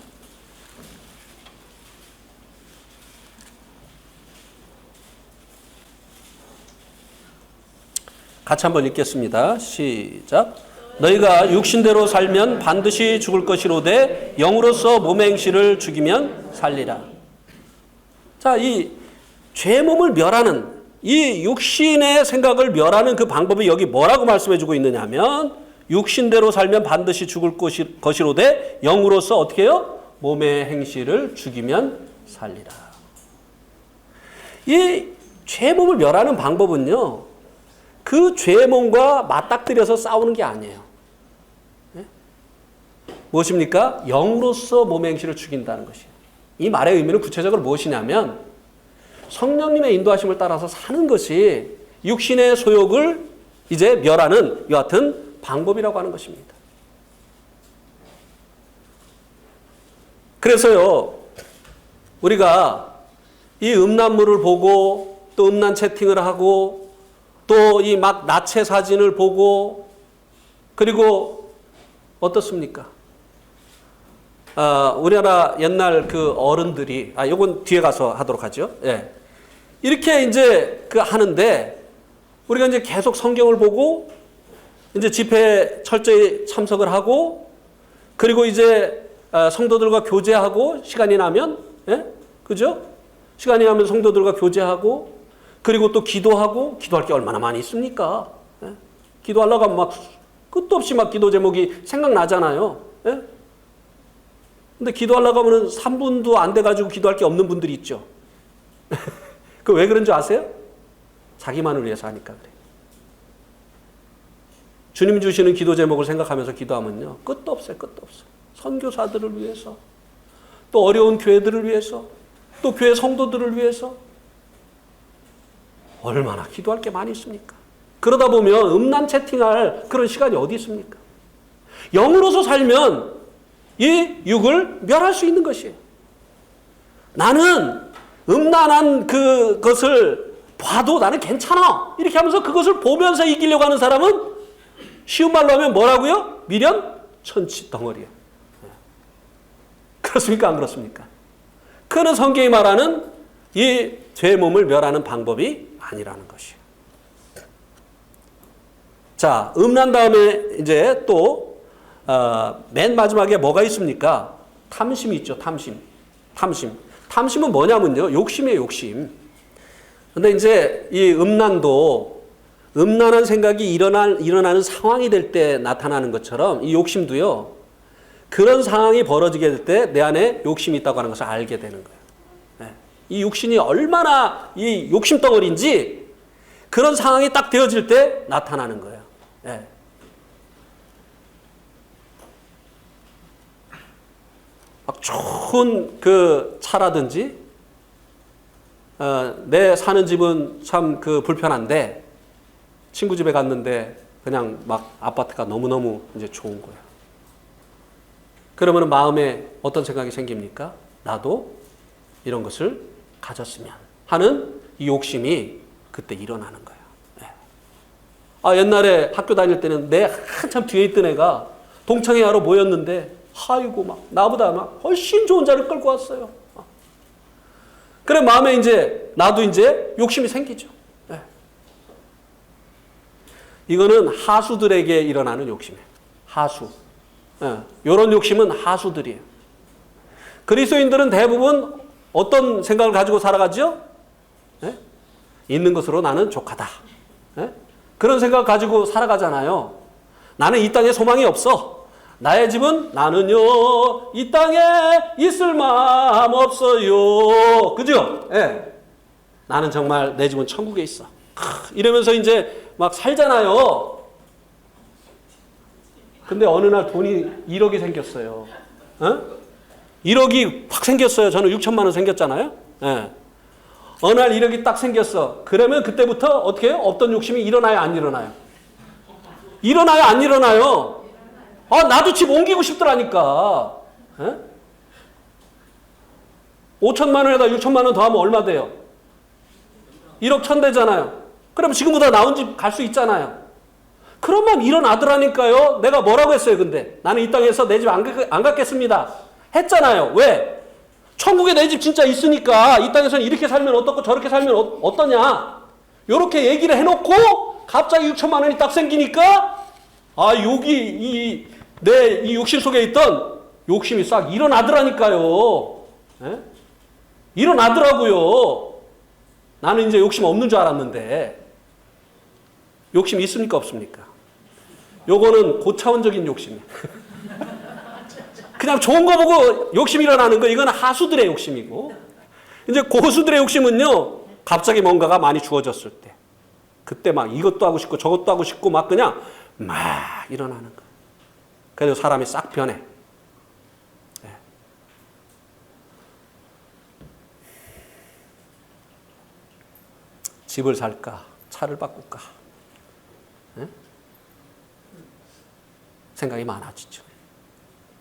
S1: 같이 한번 읽겠습니다. 시작. 너희가 육신대로 살면 반드시 죽을 것이로되 영으로서 몸의 행실을 죽이면 살리라. 자, 이 죄의 몸을 멸하는, 이 육신의 생각을 멸하는 그 방법이 여기 뭐라고 말씀해주고 있느냐 하면, 육신대로 살면 반드시 죽을 것이로되 영으로서 어떻게 해요? 몸의 행실을 죽이면 살리라. 이 죄의 몸을 멸하는 방법은요, 그 죄의 몸과 맞닥뜨려서 싸우는 게 아니에요. 네? 무엇입니까? 영으로서 몸의 행실을 죽인다는 것이에요. 이 말의 의미는 구체적으로 무엇이냐면, 성령님의 인도하심을 따라서 사는 것이 육신의 소욕을 이제 멸하는 여하튼 방법이라고 하는 것입니다. 그래서요, 우리가 이 음란물을 보고 또 음란 채팅을 하고 또 이 막 나체 사진을 보고 그리고 어떻습니까? 우리나라 옛날 그 어른들이, 요건 뒤에 가서 하도록 하죠. 예. 이렇게 이제 하는데 우리가 이제 계속 성경을 보고 이제 집회에 철저히 참석을 하고 그리고 이제 성도들과 교제하고 시간이 나면, 예? 그죠? 시간이 나면 성도들과 교제하고 그리고 또 기도하고, 기도할 게 얼마나 많이 있습니까? 예? 기도하려고 하면 막 끝도 없이 막 기도 제목이 생각나잖아요. 예? 근데 기도하려고 하면 3분도 안 돼가지고 기도할 게 없는 분들이 있죠. 그 왜 그런 줄 아세요? 자기만을 위해서 하니까 그래요. 주님 주시는 기도 제목을 생각하면서 기도하면요, 끝도 없어요. 끝도 없어. 선교사들을 위해서, 또 어려운 교회들을 위해서, 또 교회 성도들을 위해서 얼마나 기도할 게 많이 있습니까? 그러다 보면 음란 채팅할 그런 시간이 어디 있습니까? 영으로서 살면 이 육을 멸할 수 있는 것이에요. 나는 음란한 그것을 봐도 나는 괜찮아, 이렇게 하면서 그것을 보면서 이기려고 하는 사람은 쉬운 말로 하면 뭐라고요? 미련 천치 덩어리요. 그렇습니까? 안 그렇습니까? 그는 성경이 말하는 이 죄의 몸을 멸하는 방법이 아니라는 것이에요. 자, 음란 다음에 이제 또 맨 마지막에 뭐가 있습니까? 탐심이 있죠. 탐심은 뭐냐면요, 욕심이에요. 욕심. 근데 이제 이 음란도 음란한 생각이 일어나는 상황이 될 때 나타나는 것처럼 이 욕심도요. 그런 상황이 벌어지게 될 때 내 안에 욕심이 있다고 하는 것을 알게 되는 거예요. 네. 이 육신이 얼마나 이 욕심 덩어리인지 그런 상황이 딱 되어질 때 나타나는 거예요. 네. 막 좋은 그 차라든지 내 사는 집은 참 그 불편한데 친구 집에 갔는데 그냥 막 아파트가 너무너무 이제 좋은 거예요. 그러면 마음에 어떤 생각이 생깁니까? 나도 이런 것을 가졌으면 하는 이 욕심이 그때 일어나는 거예요. 네. 옛날에 학교 다닐 때는 내 한참 뒤에 있던 애가 동창회 하러 모였는데 아이고 막 나보다 막 훨씬 좋은 자를 끌고 왔어요. 그래 마음에 이제 나도 이제 욕심이 생기죠. 네. 이거는 하수들에게 일어나는 욕심이에요. 하수. 이런 욕심은 하수들이에요. 그리스도인들은 대부분 어떤 생각을 가지고 살아가죠? 네? 있는 것으로 나는 족하다. 네? 그런 생각 가지고 살아가잖아요. 나는 이 땅에 소망이 없어. 나의 집은 나는요 이 땅에 있을 마음 없어요. 그죠? 네. 나는 정말 내 집은 천국에 있어. 이러면서 이제 막 살잖아요. 근데 어느 날 돈이 1억이 생겼어요. 1억이 확 생겼어요. 저는 6천만 원 생겼잖아요. 네. 어느 날 1억이 딱 생겼어. 그러면 그때부터 어떻게 해요? 없던 욕심이 일어나요? 안 일어나요? 일어나요? 안 일어나요? 나도 집 옮기고 싶더라니까. 5천만 원에다 6천만 원 더하면 얼마 돼요? 1억 1천 되잖아요. 그럼 지금보다 나은 집 갈 수 있잖아요. 그런 마음 일어나더라니까요. 내가 뭐라고 했어요, 근데? 나는 이 땅에서 내 집 안 갖겠습니다. 했잖아요. 왜? 천국에 내 집 진짜 있으니까 이 땅에서는 이렇게 살면 어떻고 저렇게 살면 어떠냐. 요렇게 얘기를 해놓고 갑자기 6천만 원이 딱 생기니까 여기 내 이 욕심 속에 있던 욕심이 싹 일어나더라니까요. 예? 일어나더라고요. 나는 이제 욕심 없는 줄 알았는데 욕심이 있습니까 없습니까? 요거는 고차원적인 욕심이에요. 그냥 좋은 거 보고 욕심이 일어나는 거 이건 하수들의 욕심이고 이제 고수들의 욕심은요 갑자기 뭔가가 많이 주어졌을 때 그때 막 이것도 하고 싶고 저것도 하고 싶고 막 그냥 막 일어나는 거. 그래서 사람이 싹 변해. 네. 집을 살까? 차를 바꿀까? 네? 생각이 많아지죠.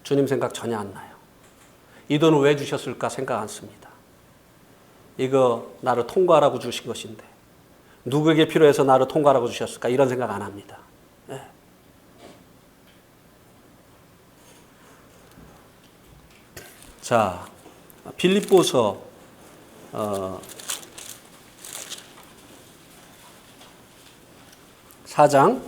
S1: 주님 생각 전혀 안 나요. 이 돈을 왜 주셨을까 생각 안 씁니다. 이거 나를 통과하라고 주신 것인데 누구에게 필요해서 나를 통과하라고 주셨을까 이런 생각 안 합니다. 네. 자, 빌립보서 4장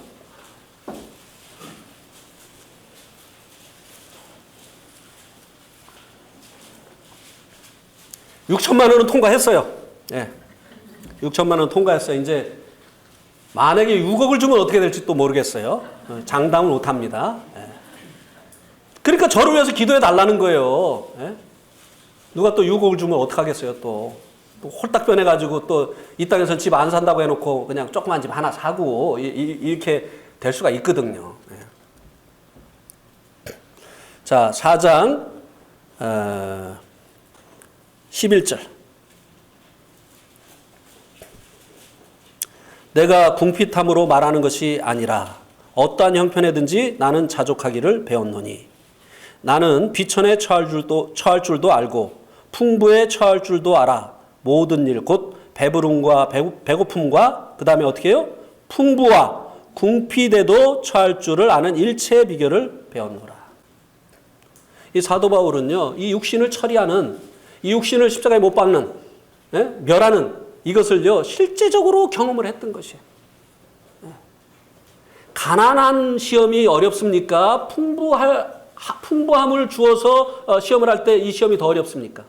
S1: 6천만 원은 통과했어요. 예. 6천만 원 통과했어요. 이제 만약에 6억을 주면 어떻게 될지 또 모르겠어요. 장담을 못 합니다. 예. 그러니까 저를 위해서 기도해 달라는 거예요. 예? 누가 또 6억을 주면 어떡하겠어요, 또 홀딱 변해가지고 또 이 땅에서 집 안 산다고 해놓고 그냥 조그만 집 하나 사고 이렇게 될 수가 있거든요. 예. 자, 4장 11절. 내가 궁핍함으로 말하는 것이 아니라 어떠한 형편에든지 나는 자족하기를 배웠노니 나는 비천에 처할 줄도 알고 풍부에 처할 줄도 알아. 모든 일 곧 배부름과 배고픔과 그 다음에 어떻게 해요? 풍부와 궁핍에도 처할 줄을 아는 일체의 비결을 배웠노라. 이 사도 바울은요, 이 육신을 처리하는, 이 육신을 십자가에 못 박는, 예? 멸하는 이것을요 실제적으로 경험을 했던 것이에요. 가난한 시험이 어렵습니까? 풍부함을 주어서 시험을 할 때 이 시험이 더 어렵습니까?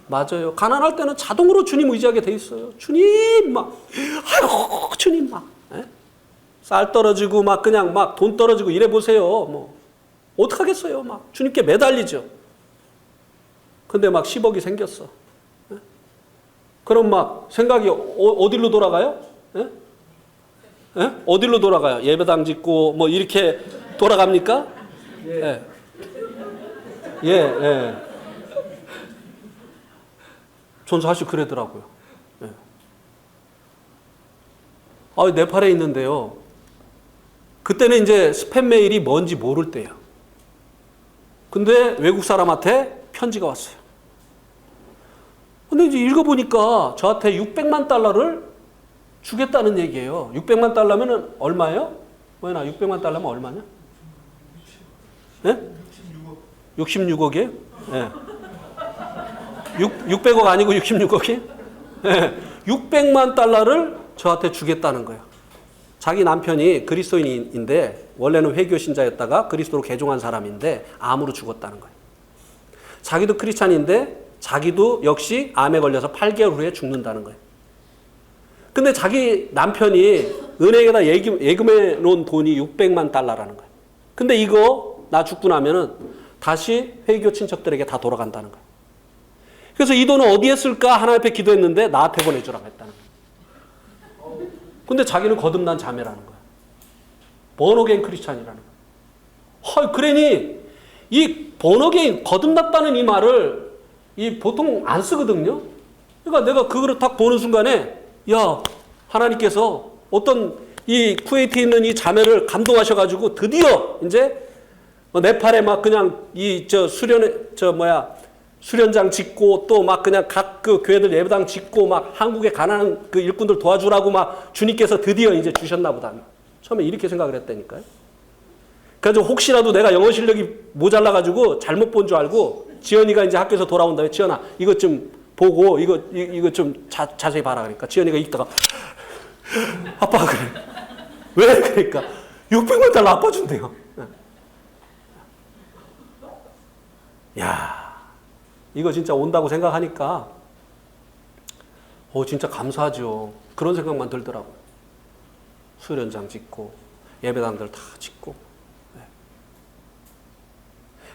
S1: 맞아요. 가난할 때는 자동으로 주님 의지하게 돼 있어요. 주님 막 아이고 주님 막 쌀 떨어지고 막 그냥 막 돈 떨어지고 이래 보세요. 뭐 어떡하겠어요. 막 주님께 매달리죠. 근데 막 10억이 생겼어. 그럼 막 생각이 어디로 돌아가요? 어디로 돌아가요? 예배당 짓고 뭐 이렇게 돌아갑니까? 예. 예. 전 사실 그러더라고요. 예. 네팔에 있는데요. 그때는 이제 스팸 메일이 뭔지 모를 때예요. 근데 외국 사람한테 편지가 왔어요. 근데 이제 읽어보니까 저한테 600만 달러를 주겠다는 얘기예요. 600만 달러면 얼마예요? 뭐야, 600만 달러면 얼마냐? 예? 66억이에요? 예. 600억 아니고 66억이에요? 예. 600만 달러를 저한테 주겠다는 거예요. 자기 남편이 그리스도인인데 원래는 회교 신자였다가 그리스도로 개종한 사람인데 암으로 죽었다는 거예요. 자기도 크리스찬인데 자기도 역시 암에 걸려서 8개월 후에 죽는다는 거예요. 근데 자기 남편이 은행에다 예금해 놓은 돈이 600만 달러라는 거예요. 근데 이거 나 죽고 나면은 다시 회교 친척들에게 다 돌아간다는 거예요. 그래서 이 돈을 어디에 쓸까 하나님 앞에 기도했는데 나한테 보내주라고 했다는 거예요. 근데 자기는 거듭난 자매라는 거야. 번어게인 크리스찬이라는 거야. 그러니 이 번어게인 거듭났다는 이 말을 보통 안 쓰거든요. 그러니까 내가 그거를 딱 보는 순간에 야 하나님께서 어떤 이 쿠웨이트에 있는 이 자매를 감동하셔가지고 드디어 이제 네팔에 막 그냥 수련장 짓고 또 막 그냥 각 그 교회들 예배당 짓고 막 한국에 가난한 그 일꾼들 도와주라고 막 주님께서 드디어 이제 주셨나 보다. 처음에 이렇게 생각을 했다니까요. 그래서 혹시라도 내가 영어 실력이 모자라가지고 잘못 본 줄 알고 지연이가 이제 학교에서 돌아온 다음에 지연아 이것 좀 보고 이거 좀 자세히 봐라 그러니까 지연이가 읽다가 아빠가 그래. 왜 그러니까 600만 달러 아빠 준대요. 야. 이거 진짜 온다고 생각하니까 진짜 감사하죠. 그런 생각만 들더라고요. 수련장 짓고 예배당들 다 짓고.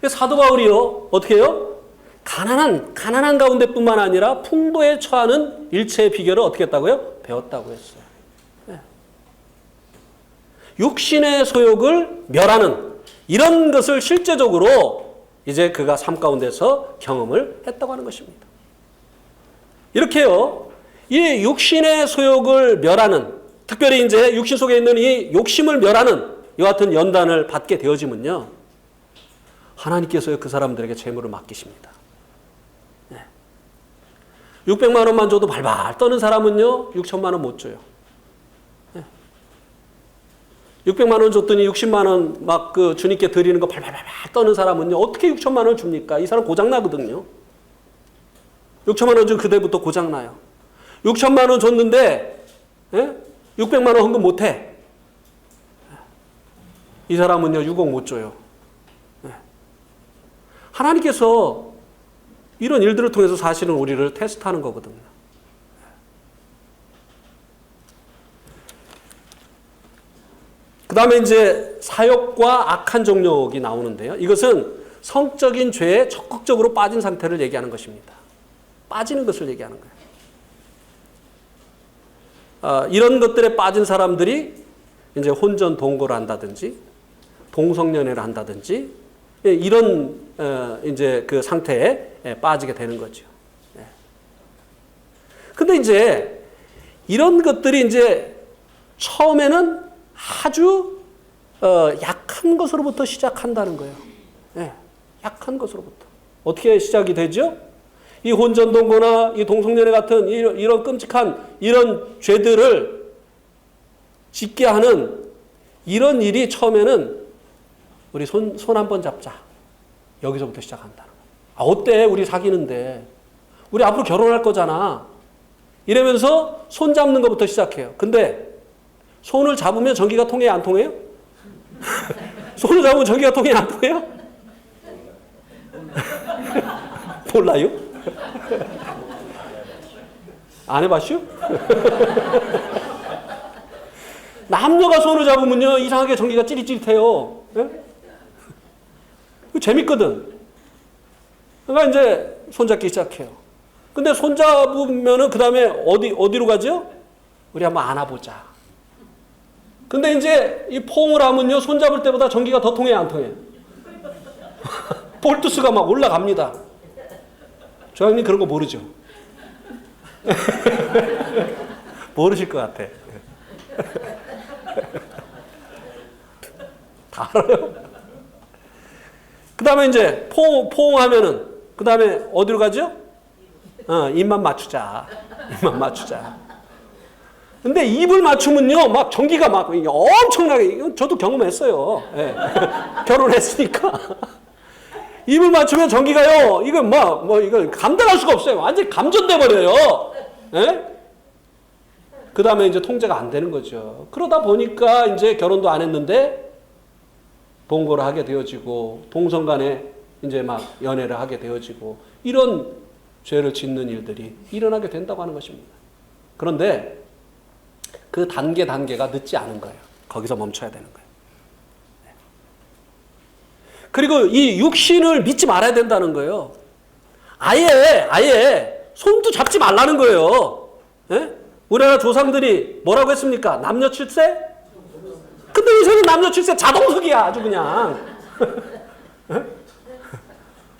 S1: 네. 사도 바울이요 어떻게 해요? 가난한 가운데뿐만 아니라 풍부에 처하는 일체의 비결을 어떻게 했다고요? 배웠다고 했어요. 네. 육신의 소욕을 멸하는 이런 것을 실제적으로 이제 그가 삶 가운데서 경험을 했다고 하는 것입니다. 이렇게요, 이 육신의 소욕을 멸하는, 특별히 이제 육신 속에 있는 이 욕심을 멸하는 이와 같은 연단을 받게 되어지면요, 하나님께서 그 사람들에게 재물을 맡기십니다. 네. 600만 원만 줘도 발발 떠는 사람은요, 6천만 원 못 줘요. 600만 원 줬더니 60만 원 막 그 주님께 드리는 거 발발발 떠는 사람은요, 어떻게 6천만 원 줍니까? 이 사람 고장나거든요. 6천만 원 준 그때부터 고장나요. 6천만 원 줬는데, 600만 원 헌금 못 해. 이 사람은요, 6억 못 줘요. 하나님께서 이런 일들을 통해서 사실은 우리를 테스트하는 거거든요. 그 다음에 이제 사욕과 악한 정욕이 나오는데요. 이것은 성적인 죄에 적극적으로 빠진 상태를 얘기하는 것입니다. 빠지는 것을 얘기하는 거예요. 이런 것들에 빠진 사람들이 이제 혼전 동거를 한다든지, 동성연애를 한다든지, 이런 이제 그 상태에 빠지게 되는 거죠. 근데 이제 이런 것들이 이제 처음에는 아주 약한 것으로부터 시작한다는 거예요. 약한 것으로부터. 어떻게 시작이 되죠? 이 혼전동거나 이 동성연애 같은 이런 끔찍한 이런 죄들을 짓게 하는 이런 일이 처음에는 우리 손 한 번 잡자. 여기서부터 시작한다는 거예요. 어때? 우리 사귀는데. 우리 앞으로 결혼할 거잖아. 이러면서 손 잡는 것부터 시작해요. 근데 손을 잡으면 전기가 통해요? 안 통해요? 손을 잡으면 전기가 통해요? 안 통해요? 몰라요? 안 해봤슈? 남녀가 손을 잡으면요 이상하게 전기가 찌릿찌릿해요. 예? 재밌거든. 그러니까 이제 손잡기 시작해요. 근데 손잡으면은 그 다음에 어디로 가죠? 우리 한번 안아보자. 근데 이제 이 포옹을 하면요 손잡을 때보다 전기가 더 통해 안 통해? 볼트수가 막 올라갑니다. 저 형님 그런 거 모르죠? 모르실 것 같아. 다 알아요? 그 다음에 이제 포옹하면은 그 다음에 어디로 가죠? 입만 맞추자. 입만 맞추자. 근데 입을 맞추면요 막 전기가 막 엄청나게, 저도 경험했어요. 예. 결혼했으니까. 입을 맞추면 전기가요 이거 이거 감당할 수가 없어요. 완전히 감전돼 버려요. 예? 그 다음에 이제 통제가 안 되는 거죠. 그러다 보니까 이제 결혼도 안 했는데 동거를 하게 되어지고 동성 간에 이제 막 연애를 하게 되어지고 이런 죄를 짓는 일들이 일어나게 된다고 하는 것입니다. 그런데 그 단계가 늦지 않은 거예요. 거기서 멈춰야 되는 거예요. 그리고 이 육신을 믿지 말아야 된다는 거예요. 아예 손도 잡지 말라는 거예요. 예? 우리나라 조상들이 뭐라고 했습니까? 남녀 칠세? 근데 요새는 남녀 칠세 자동석이야 아주 그냥.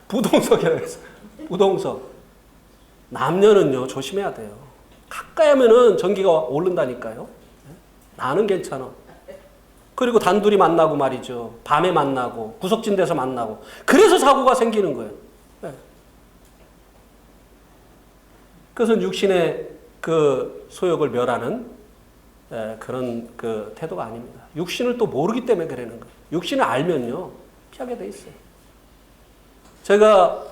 S1: 부동석이라고 했어. 부동석. 남녀는요 조심해야 돼요. 가까이 하면은 전기가 오른다니까요. 나는 괜찮아. 그리고 단둘이 만나고 말이죠. 밤에 만나고 구석진 데서 만나고 그래서 사고가 생기는 거예요. 그것은 육신의 그 소욕을 멸하는 그런 그 태도가 아닙니다. 육신을 또 모르기 때문에 그러는 거예요. 육신을 알면요 피하게 돼 있어요. 제가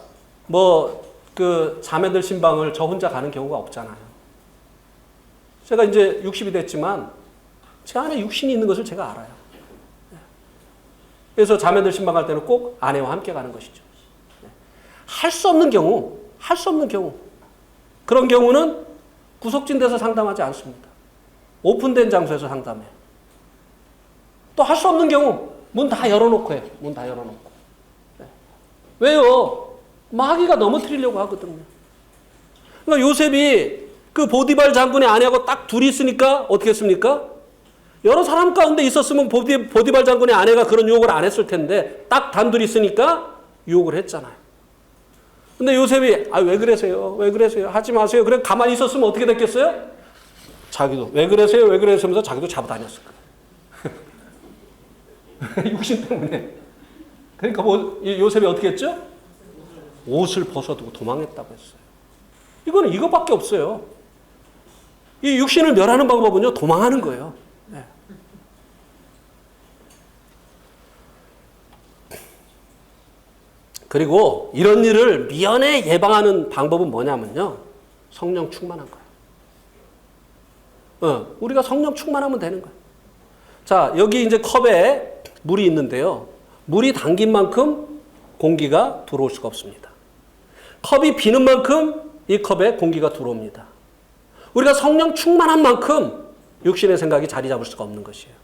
S1: 그 자매들 신방을 저 혼자 가는 경우가 없잖아요. 제가 이제 60이 됐지만 제 안에 육신이 있는 것을 제가 알아요. 그래서 자매들 신방 갈 때는 꼭 아내와 함께 가는 것이죠. 할 수 없는 경우 그런 경우는 구석진 데서 상담하지 않습니다. 오픈된 장소에서 상담해요. 또 할 수 없는 경우 문 다 열어놓고 해요. 문 다 열어놓고. 왜요? 마귀가 넘어뜨리려고 하거든요. 그러니까 요셉이 그 보디발 장군의 아내하고 딱 둘이 있으니까 어떻게 했습니까? 여러 사람 가운데 있었으면 보디발 장군의 아내가 그런 유혹을 안 했을 텐데 딱 단둘이 있으니까 유혹을 했잖아요. 근데 요셉이 왜 그러세요? 왜 그러세요? 하지 마세요. 그래 가만히 있었으면 어떻게 됐겠어요? 자기도 왜 그러세요? 왜 그러세요? 하면서 자기도 잡아다녔을 거예요. 육신 때문에. 그러니까 요셉이 어떻게 했죠? 옷을 벗어두고 도망했다고 했어요. 이거는 이것밖에 없어요. 이 육신을 멸하는 방법은요 도망하는 거예요. 네. 그리고 이런 일을 미연에 예방하는 방법은 뭐냐면요 성령 충만한 거예요. 우리가 성령 충만하면 되는 거예요. 자, 여기 이제 컵에 물이 있는데요. 물이 담긴 만큼 공기가 들어올 수가 없습니다. 컵이 비는 만큼 이 컵에 공기가 들어옵니다. 우리가 성령 충만한 만큼 육신의 생각이 자리 잡을 수가 없는 것이에요.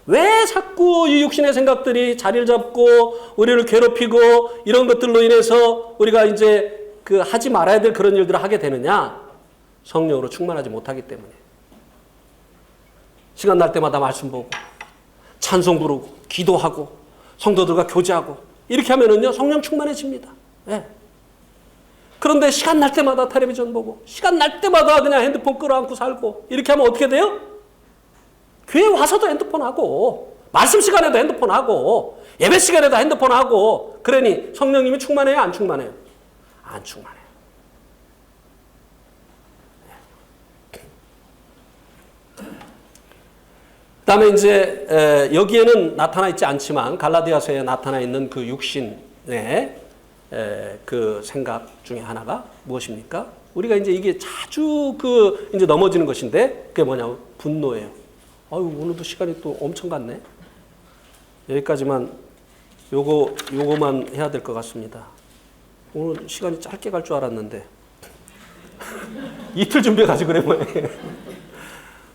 S1: 왜 자꾸 이 육신의 생각들이 자리를 잡고 우리를 괴롭히고 이런 것들로 인해서 우리가 이제 그 하지 말아야 될 그런 일들을 하게 되느냐? 성령으로 충만하지 못하기 때문에. 시간 날 때마다 말씀 보고 찬송 부르고 기도하고 성도들과 교제하고 이렇게 하면은요 성령 충만해집니다. 네. 그런데 시간 날 때마다 텔레비전 보고 시간 날 때마다 그냥 핸드폰 끌어안고 살고 이렇게 하면 어떻게 돼요? 교회 와서도 핸드폰 하고 말씀 시간에도 핸드폰 하고 예배 시간에도 핸드폰 하고 그러니 성령님이 충만해요? 안 충만해요? 안 충만해요. 그 다음에 이제 여기에는 나타나 있지 않지만 갈라디아서에 나타나 있는 그 육신의 그 생각 중에 하나가 무엇입니까? 우리가 이제 이게 자주 이제 넘어지는 것인데 그게 뭐냐면 분노예요. 아유, 오늘도 시간이 또 엄청 갔네. 여기까지만 요거만 해야 될 것 같습니다. 오늘 시간이 짧게 갈 줄 알았는데 이틀 준비해가지고 그래 뭐해.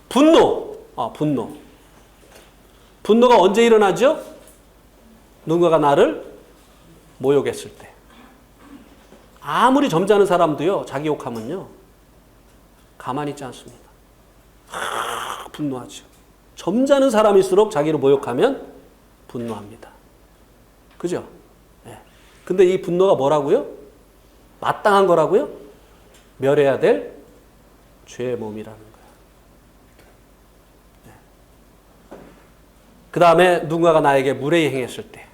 S1: 분노. 분노. 분노가 언제 일어나죠? 누군가가 나를 모욕했을 때. 아무리 점잖은 사람도요, 자기 욕하면요, 가만히 있지 않습니다. 분노하죠. 점잖은 사람일수록 자기를 모욕하면 분노합니다. 그죠? 네. 근데 이 분노가 뭐라고요? 마땅한 거라고요? 멸해야 될 죄의 몸이라는 거예요. 네. 그 다음에 누군가가 나에게 무례히 행했을 때.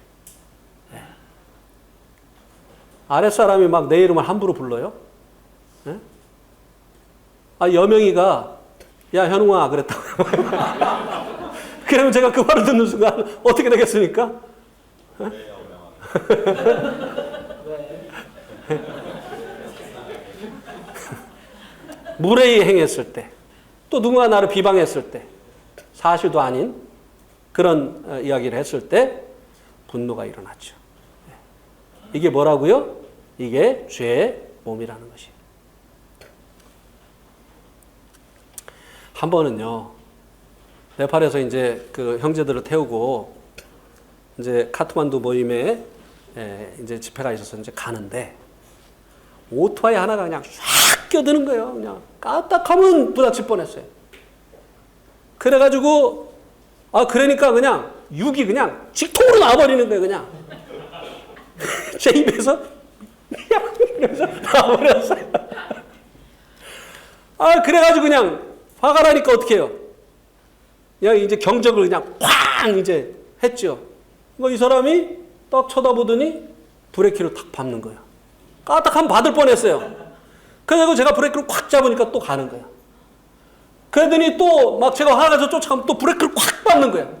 S1: 네. 아랫사람이 막 내 이름을 함부로 불러요. 네? 여명이가 야 현웅아 그랬다고. 그러면 제가 그 말을 듣는 순간 어떻게 되겠습니까? 무례히 행했을 때, 또 누군가 나를 비방했을 때, 사실도 아닌 그런 이야기를 했을 때 분노가 일어났죠. 이게 뭐라고요? 이게 죄의 몸이라는 것이에요. 한 번은요, 네팔에서 이제 그 형제들을 태우고 이제 카트만두 모임에 이제 집회가 있어서 이제 가는데 오토바이 하나가 그냥 쫙 껴드는 거예요. 그냥 까딱하면 부딪힐 뻔했어요. 그래가지고 그러니까 그냥 육이 그냥 직통으로 나와버리는 거예요. 그냥 제 입에서 그래서 나와버렸어요. 그래가지고 그냥 화가 나니까 어떻게 해요? 그냥 이제 경적을 그냥 쾅 이제 했죠. 이 사람이 딱 쳐다보더니 브레이크를 탁 밟는 거예요. 까딱하면 받을 뻔했어요. 그래서 제가 브레이크를 꽉 잡으니까 또 가는 거예요. 그러더니 또 막 제가 화나서 쫓아가면 또 브레이크를 꽉 밟는 거예요.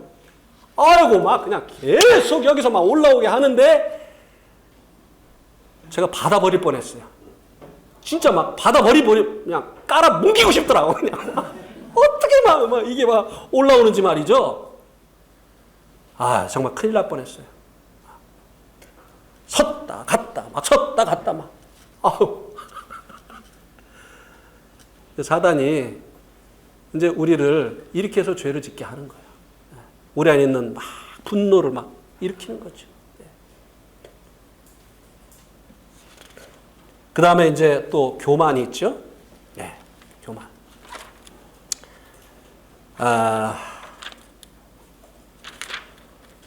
S1: 아이고 막 그냥 계속 여기서 막 올라오게 하는데 제가 받아버릴 뻔했어요. 진짜 막 받아버리고 그냥 깔아 뭉개고 싶더라고. 그냥 어떻게 막 이게 막 올라오는지 말이죠. 정말 큰일 날 뻔했어요. 섰다 갔다 막 섰다 갔다 막. 사단이 이제 우리를 이렇게 해서 죄를 짓게 하는 거예요. 우리 안에 있는 막 분노를 막 일으키는 거죠. 그 다음에 이제 또 교만이 있죠. 네, 교만.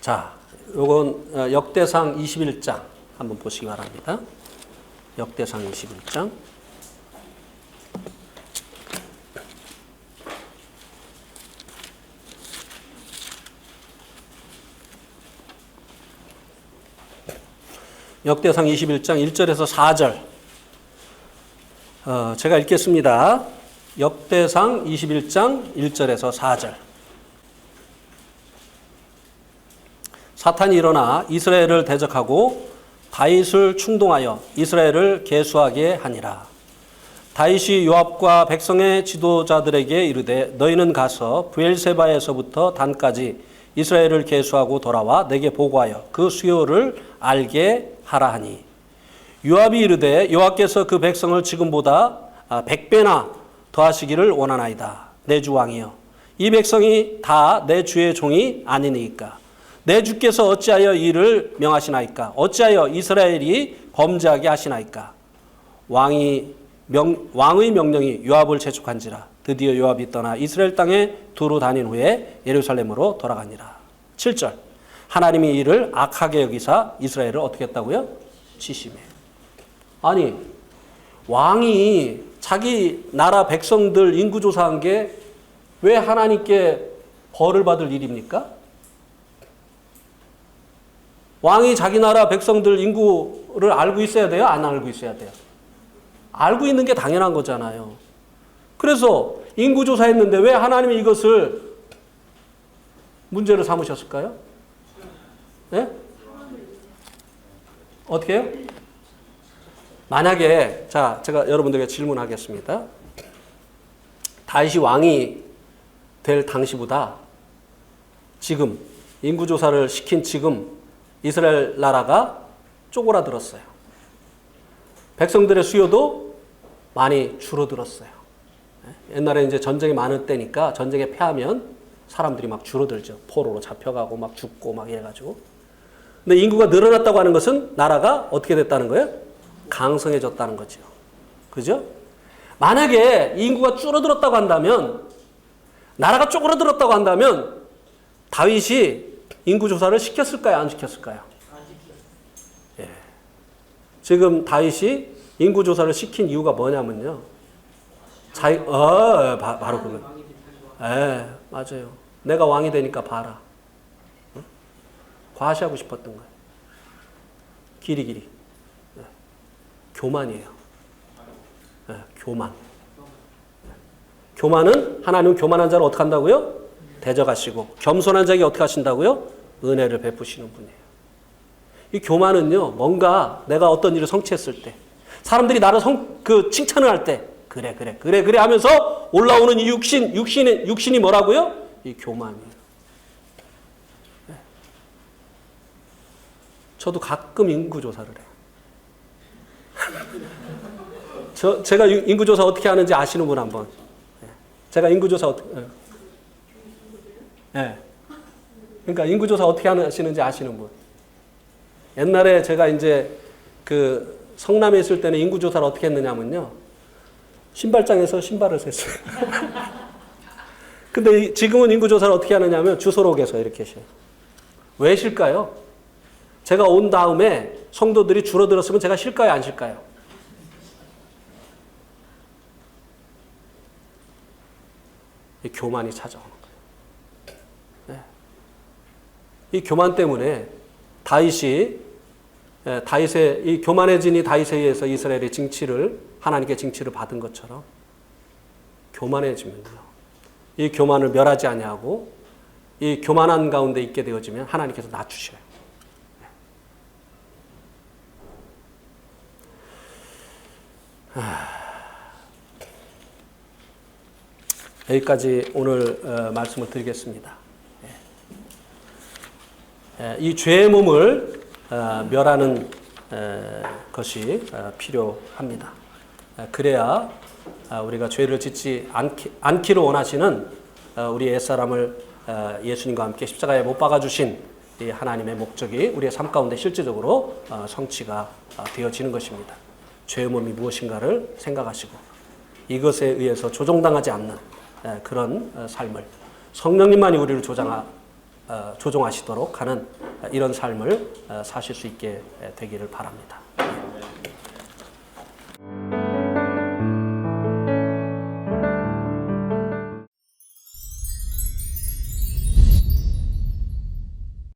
S1: 자, 요건 역대상 21장 한번 보시기 바랍니다. 역대상 21장. 역대상 21장 1절에서 4절. 제가 읽겠습니다. 역대상 21장 1절에서 4절. 사탄이 일어나 이스라엘을 대적하고 다윗을 충동하여 이스라엘을 계수하게 하니라. 다윗이 요압과 백성의 지도자들에게 이르되 너희는 가서 브엘세바에서부터 단까지 이스라엘을 계수하고 돌아와 내게 보고하여 그 수요를 알게 하라 하니 요압이 이르되 여호와께서 그 백성을 지금보다 100배나 더하시기를 원하나이다. 내 주 왕이여 이 백성이 다 내 주의 종이 아니니까 내 주께서 어찌하여 이를 명하시나이까 어찌하여 이스라엘이 범죄하게 하시나이까 왕의 명령이 요압을 재촉한지라 드디어 요압이 떠나 이스라엘 땅에 두루 다닌 후에 예루살렘으로 돌아가니라. 7절 하나님이 이를 악하게 여기사 이스라엘을 어떻게 했다고요? 치심해. 아니 왕이 자기 나라 백성들 인구조사한 게 왜 하나님께 벌을 받을 일입니까? 왕이 자기 나라 백성들 인구를 알고 있어야 돼요? 안 알고 있어야 돼요? 알고 있는 게 당연한 거잖아요. 그래서 인구조사했는데 왜 하나님이 이것을 문제로 삼으셨을까요? 네? 어떻게 해요? 만약에 제가 여러분들에게 질문하겠습니다. 다윗이 왕이 될 당시보다 지금 인구조사를 시킨 지금 이스라엘 나라가 쪼그라들었어요. 백성들의 수요도 많이 줄어들었어요. 옛날에 이제 전쟁이 많을 때니까 전쟁에 패하면 사람들이 막 줄어들죠. 포로로 잡혀가고 막 죽고 막 이래가지고. 근데 인구가 늘어났다고 하는 것은 나라가 어떻게 됐다는 거예요? 강성해졌다는 거죠. 그죠? 만약에 인구가 줄어들었다고 한다면, 나라가 쪼그라들었다고 한다면 다윗이 인구조사를 시켰을까요? 안 시켰을까요? 예. 지금 다윗이 인구조사를 시킨 이유가 뭐냐면요. 바로 그거. 예, 맞아요. 내가 왕이 되니까 봐라. 응? 과시하고 싶었던 거예요. 길이. 예. 교만이에요. 예, 교만. 교만은 하나님은 교만한 자를 어떻게 한다고요? 대적하시고 겸손한 자에게 어떻게 하신다고요? 은혜를 베푸시는 분이에요. 이 교만은요, 뭔가 내가 어떤 일을 성취했을 때 사람들이 나를 칭찬을 할 때 그래 하면서 올라오는 이 육신이 뭐라고요? 이 교만이에요. 네. 저도 가끔 인구조사를 해요. 제가 인구조사 어떻게 하는지 아시는 분 한번. 네. 제가 인구조사 어떻게, 네. 그러니까 인구조사 어떻게 하시는지 아시는 분. 옛날에 제가 이제 성남에 있을 때는 인구조사를 어떻게 했느냐면요. 신발장에서 신발을 셌어요. 근데 지금은 인구조사를 어떻게 하느냐면 주소록에서 이렇게 쉬어요. 왜 쉴까요? 제가 온 다음에 성도들이 줄어들었으면 제가 쉴까요? 안 쉴까요? 이 교만이 찾아오는 거예요. 네. 이 교만 때문에 다윗의 이 교만해진 이 다윗에 의해서 이스라엘의 하나님께 징치를 받은 것처럼 교만해지면요. 이 교만을 멸하지 아니하고 이 교만한 가운데 있게 되어지면 하나님께서 낮추셔요. 여기까지 오늘 말씀을 드리겠습니다. 이 죄의 몸을 멸하는 것이 필요합니다. 그래야 우리가 죄를 짓지 않기를 원하시는 우리 옛사람을 예수님과 함께 십자가에 못 박아주신 이 하나님의 목적이 우리의 삶 가운데 실제적으로 성취가 되어지는 것입니다. 죄의 몸이 무엇인가를 생각하시고 이것에 의해서 조종당하지 않는 그런 삶을 성령님만이 우리를 조종하시도록 하는 이런 삶을 사실 수 있게 되기를 바랍니다.